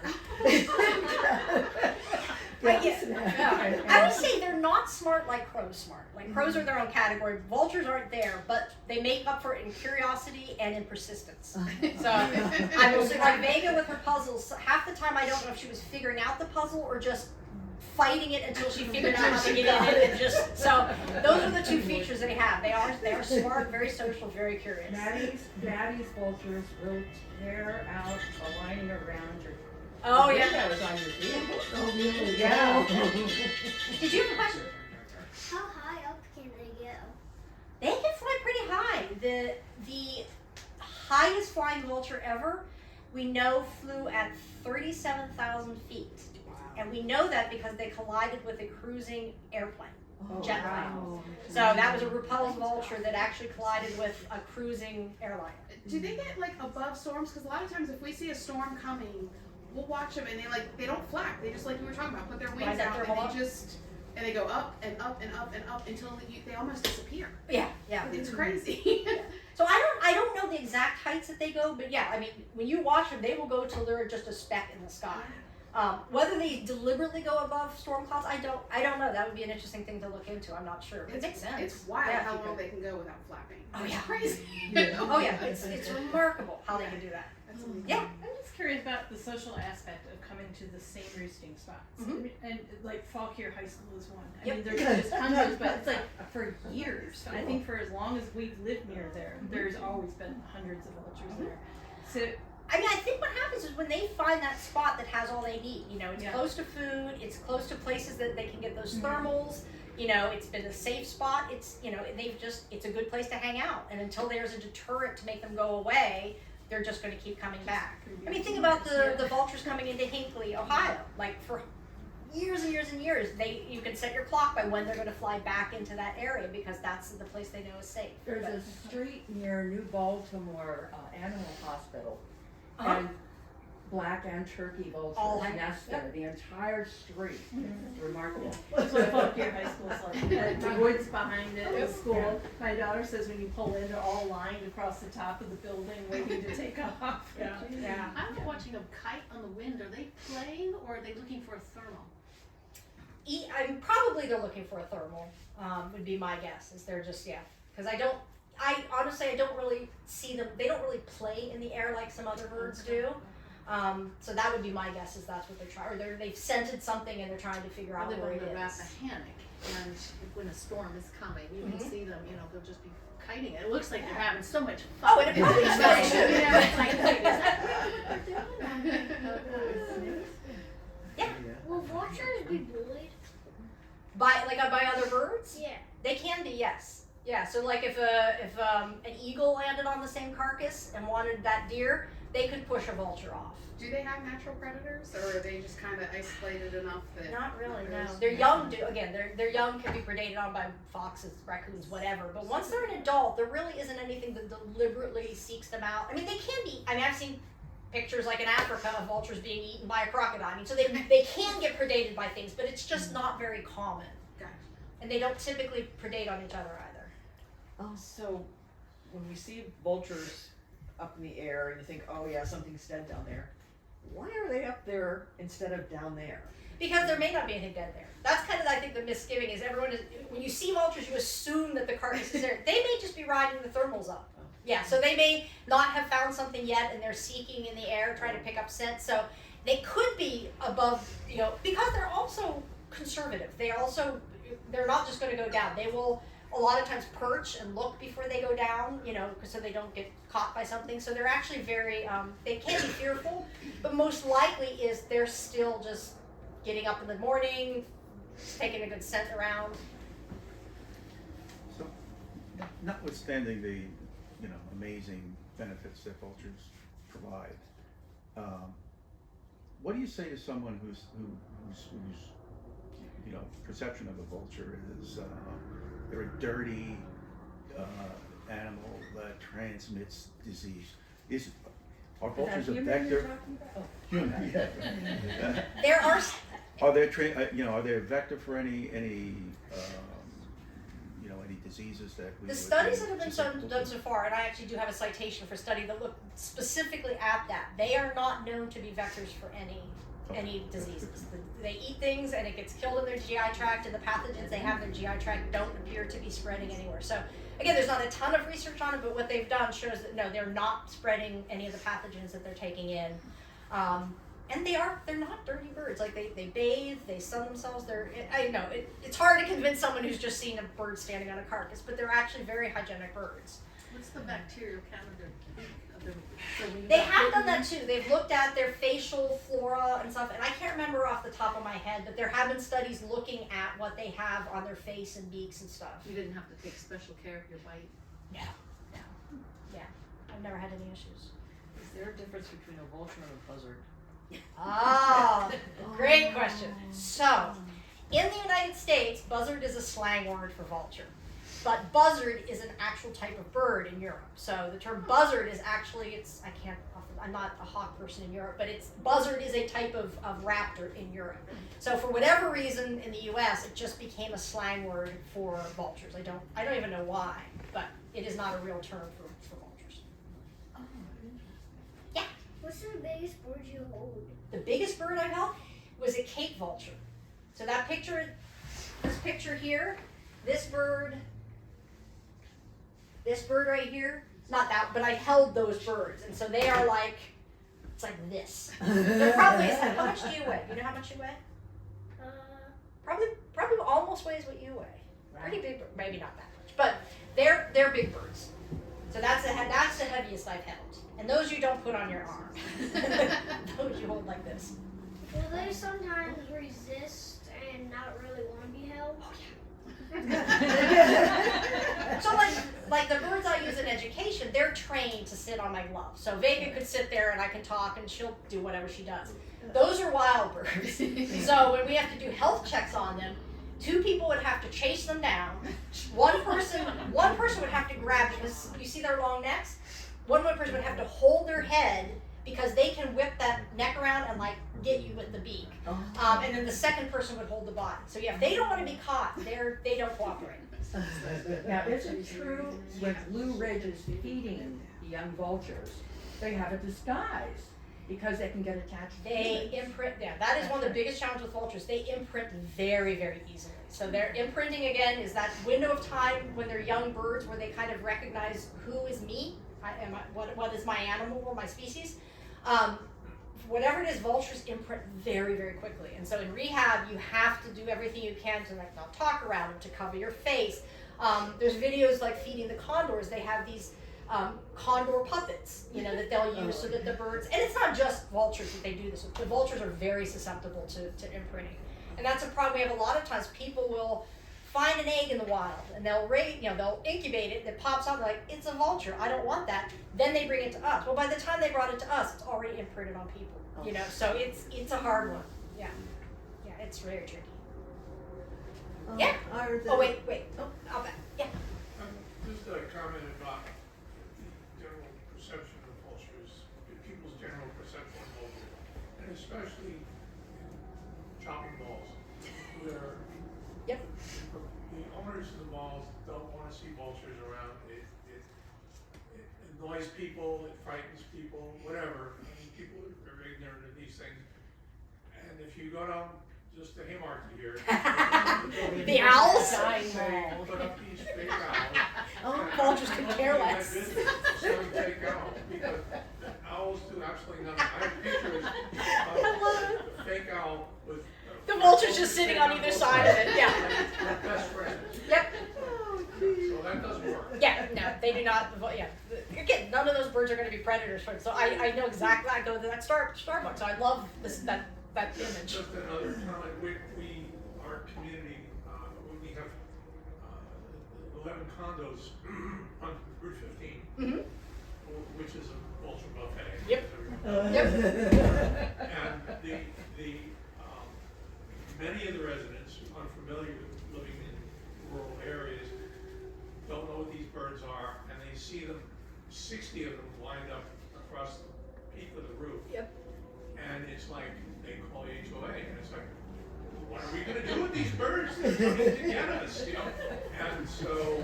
I would say they're not smart like crows smart. Like crows are their own category. Vultures aren't there, but they make up for it in curiosity and in persistence. So I will say, like Vega with her puzzles, half the time I don't know if she was figuring out the puzzle or just fighting it until she figured out how to get in it, and just so those are the two features they have. They are smart, very social, very curious. Maddie's vultures will tear out a lining around your windows on your vehicle. Oh, really? Yeah. Did you have a question? How high up can they go? They can fly pretty high. The highest flying vulture ever, we know, flew at 37,000 feet. And we know that because they collided with a cruising airplane, jet plane. So that was a repulsed vulture that actually collided with a cruising airliner. Do they get like above storms? Because a lot of times if we see a storm coming, we'll watch them and they don't flap. They just, like you were talking about, put their wings out and they go up and up and up and up until they almost disappear. Yeah. It's crazy. So I don't know the exact heights that they go, but yeah, I mean, when you watch them, they will go till they're just a speck in the sky. Whether they deliberately go above storm clouds, I don't know. That would be an interesting thing to look into. I'm not sure. It makes sense. It's wild Yeah, if how you long could. they can go without flapping. Oh, It's yeah. crazy. Oh yeah, it's remarkable how they can do that. That's amazing. Yeah. I'm just curious about the social aspect of coming to the same roosting spots. Mhm. I mean, and like Fauquier High School is one. I Yep. mean, there's just hundreds, but it's like for years. I think for as long as we've lived near there, there's always been hundreds of vultures there. So I mean, I think what happens is when they find that spot that has all they need, you know, it's Yeah. close to food, it's close to places that they can get those thermals, you know, it's been a safe spot, it's, you know, it's a good place to hang out. And until there's a deterrent to make them go away, they're just gonna keep coming back. I mean, think about the vultures coming into Hinckley, Ohio. Like for years and years and years, you can set your clock by when they're gonna fly back into that area because that's the place they know is safe. There's a street near New Baltimore Animal Hospital, Uh-huh. and black and turkey All vultures hang- nest there, the entire street. It's remarkable. that's what Fauquier High School is like. And the woods behind it, the school. My daughter says when you pull in, they're all lined across the top of the building waiting to take off. Yeah. I'm watching them kite on the wind. Are they playing or are they looking for a thermal? I'm probably they're looking for a thermal. Would be my guess. Is they're just because I honestly don't really see them. They don't really play in the air like some other birds do. So that would be my guess. Is that's what they're trying, or they've scented something and they're trying to figure Or out they're where going it to wrap is. a hammock, and when a storm is coming, you can Mhm. see them. You know, they'll just be kiting it. It looks like they're having so much fun. Oh, and it probably smells too. You know, it's like, wait, is that what they're doing? Yeah. Will vultures be bullied? By other birds? Yeah. They can be, yes. Yeah. So like if an eagle landed on the same carcass and wanted that deer, they could push a vulture off. Do they have natural predators, or are they just kind of isolated enough that? Not really, no. there's- Their young do again. Their young can be predated on by foxes, raccoons, whatever. But once they're an adult, there really isn't anything that deliberately seeks them out. I mean, they can be. I mean, I've seen pictures like in Africa of vultures being eaten by a crocodile. I mean, so they can get predated by things, but it's just not very common. Gotcha. And they don't typically predate on each other either. So, when we see vultures up in the air and you think, oh yeah, something's dead down there, why are they up there instead of down there? Because there may not be anything dead there. That's kind of, I think, the misgiving is when you see vultures, you assume that the carcass is there. They may just be riding the thermals up. Yeah, so they may not have found something yet and they're seeking in the air, trying to pick up scent. So they could be above, you know, because they're also conservative. They're not just going to go down. They will a lot of times perch and look before they go down, you know, so they don't get caught by something. So they're actually very, they can be fearful, but most likely is they're still just getting up in the morning, taking a good scent around. So, notwithstanding the, amazing benefits that vultures provide, what do you say to someone whose perception of a vulture is they're a dirty animal that transmits disease? Are vultures a vector? Human, yeah. There are Are they are they a vector for any diseases that we the would studies be that have been susceptible done to? so far, and I actually do have a citation for a study that looked specifically at that. They are not known to be vectors for any diseases. They eat things and it gets killed in their GI tract, and the pathogens they have in their GI tract don't appear to be spreading anywhere. So again, there's not a ton of research on it, but what they've done shows that no, they're not spreading any of the pathogens that they're taking in. And they're not dirty birds. Like they bathe, they sun themselves. It's hard to convince someone who's just seen a bird standing on a carcass, but they're actually very hygienic birds. What's the bacterial count of their beak? So when you They got have done bitten- that too. They've looked at their facial flora and stuff, and I can't remember off the top of my head, but there have been studies looking at what they have on their face and beaks and stuff. You didn't have to take special care of your bite. I've never had any issues. Is there a difference between a vulture and a buzzard? Oh, great question. So, in the United States, buzzard is a slang word for vulture. But buzzard is an actual type of bird in Europe. So the term buzzard is actually, I'm not a hawk person in Europe, but buzzard is a type of raptor in Europe. So for whatever reason in the US, it just became a slang word for vultures. I don't even know why, but it is not a real term for vultures. Yeah. What's the biggest bird you hold? The biggest bird I've held was a Cape vulture. So that picture, this picture here, this bird right here, not that, but I held those birds. And so they are like, it's like this. They're probably, how much do you weigh? You know how much you weigh? Probably almost weighs what you weigh. Pretty big, maybe not that much, but they're big birds. So that's the heaviest I've held. And those you don't put on your arm. Those you hold like this. Will they sometimes resist and not really want to be held? Oh yeah. So like the birds I use in education, they're trained to sit on my glove. So Vega could sit there and I can talk and she'll do whatever she does. Those are wild birds. So when we have to do health checks on them, 2 people would have to chase them down. One person would have to grab, because you see their long necks? One person would have to hold their head because they can whip that neck around and like get you with the beak. And then the second person would hold the body. So yeah, if they don't want to be caught, they don't cooperate. Now, is it true when Blue Ridge is feeding the young vultures, they have a disguise because they can get attached to They humans? imprint, yeah, that is one of the biggest challenges with vultures. They imprint very, very easily. So their imprinting, again, is that window of time when they're young birds where they kind of recognize who is me, what is my animal or my species. Whatever it is, vultures imprint very, very quickly. And so in rehab, you have to do everything you can to like not talk around them, to cover your face. There's videos like feeding the condors. They have these condor puppets, that they'll use so that the birds, and it's not just vultures that they do this with. The vultures are very susceptible to imprinting. And that's a problem. We have a lot of times people will find an egg in the wild and they'll incubate it, it pops out, like, it's a vulture, I don't want that. Then they bring it to us. Well, by the time they brought it to us, it's already imprinted on people, so it's a hard one. Yeah, it's very tricky. Yeah. Oh, wait. Oh, I'll back. Yeah. Just a comment about the general perception of vultures, people's general perception of vultures, and especially shopping malls, where the owners of the malls don't want to see vultures around. It annoys people, it frightens people, whatever. I mean, people are ignorant of these things. And if you go down just to Haymarket here, the owls? Put up these fake owls. Vultures could care less. Selling fake owls, because owls do absolutely nothing. I have pictures of a fake owl with the vulture's just sitting on either side of it. Yeah. Best friends. Yep. So that doesn't work. Yeah, no, they do not. Yeah, again, none of those birds are going to be predators for it. So I know exactly. I go to that Starbucks. So I love that image. Just another comment. Our community, we have 11 condos on Route 15, which is a vulture buffet. Yep. And many of the residents, unfamiliar with living in rural areas, don't know what these birds are, and they see them, 60 of them lined up across the peak of the roof. Yep. And it's like, they call HOA, and it's like, what are we gonna do with these birds? They're coming to get us, And so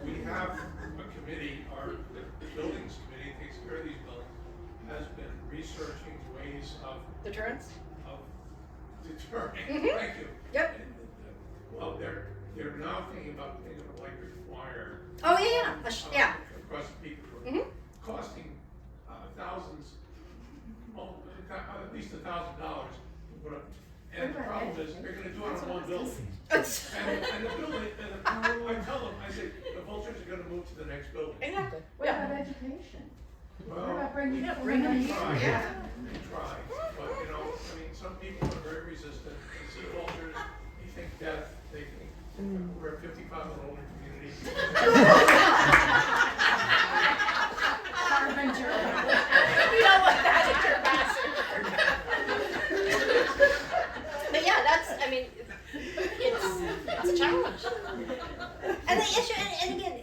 we have a committee, the buildings committee takes care of these buildings, has been researching ways of deterrence. Deterring. Thank you. Yep. Well, they're now thinking about putting an electric wire. Oh yeah. Across the peak of the roof, costing thousands, at least $1,000 to put up. And the problem is they're going to do it on one building. And the building, I tell them, I say, the vultures are going to move to the next building. Exactly. What about education? Well, What about bringing them we here? try. Yeah. We try, but some people are very resistant. They see vultures, they think death, they think we're a 55 and older community. Harbinger. You don't want that at your master. But yeah, it's a challenge. And the issue, and again,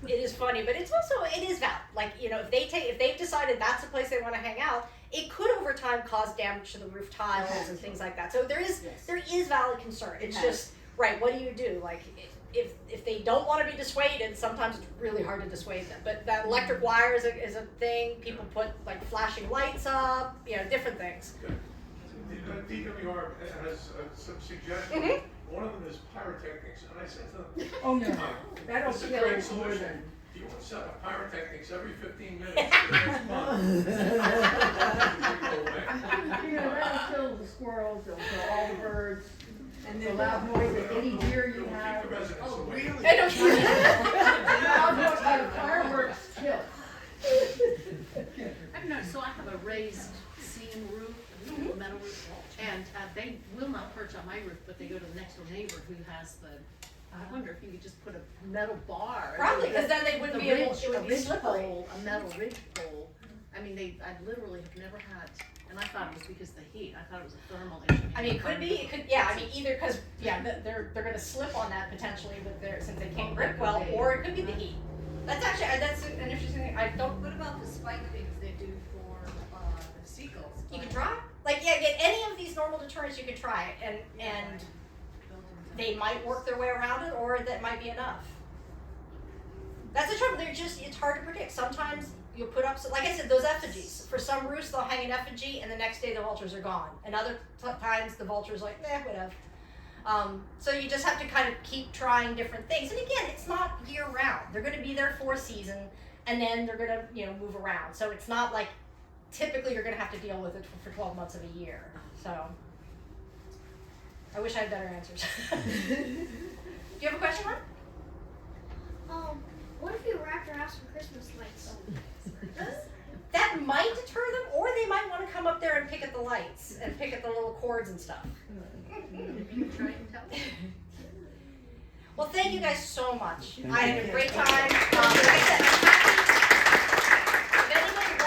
it is funny, but it is valid. Like, if they've decided that's the place they want to hang out, it could over time cause damage to the roof tiles and things like that. So there is valid concern. It's just, right, what do you do? Like, if they they don't want to be dissuaded, sometimes it's really hard to dissuade them. But that electric wire is a thing. People put like flashing lights up, different things. The DWR has some suggestions. One of them is pyrotechnics, and I said to them, Oh, no, that'll "This is a kill great more solution. than. Do you want to set up pyrotechnics every 15 minutes for the next month?" You know, that'll kill the squirrels, it'll kill all the birds, And the then loud noise of any deer It you will keep have. the residents away. I don't Loud noise of fireworks kill. I don't know, so I have a raised seam roof, metal roof, and they will not perch on my roof, but they go to the next door neighbor who has I wonder if you could just put a metal bar. Probably, because then they wouldn't be able, it A would be ridge slippery. pole, a metal ridge pole. I mean, I literally have never had, and I thought it was because of the heat, I thought it was a thermal issue. I mean, it could be, either because, they're gonna slip on that potentially since they can't grip well, or it could be the heat. That's an interesting thing, I don't, What about the spike things they do for the seagulls? you can try, get any of these normal deterrents, you can try it, and they might work their way around it, or that might be enough. That's the trouble, it's hard to predict. Sometimes you'll put up, like I said, those effigies. For some roofs, they'll hang an effigy, and the next day the vultures are gone. And other times the vulture's like, whatever. So you just have to kind of keep trying different things. And again, it's not year round. They're gonna be there for a season, and then they're gonna, move around. So it's not like, typically you're gonna have to deal with it for 12 months of a year, so. I wish I had better answers. Do you have a question, Mark? What if you wrapped your house with Christmas lights? That might deter them, or they might want to come up there and pick at the lights and pick at the little cords and stuff. If you try and tell them. Well, thank you guys so much. I had a great time. Like I said,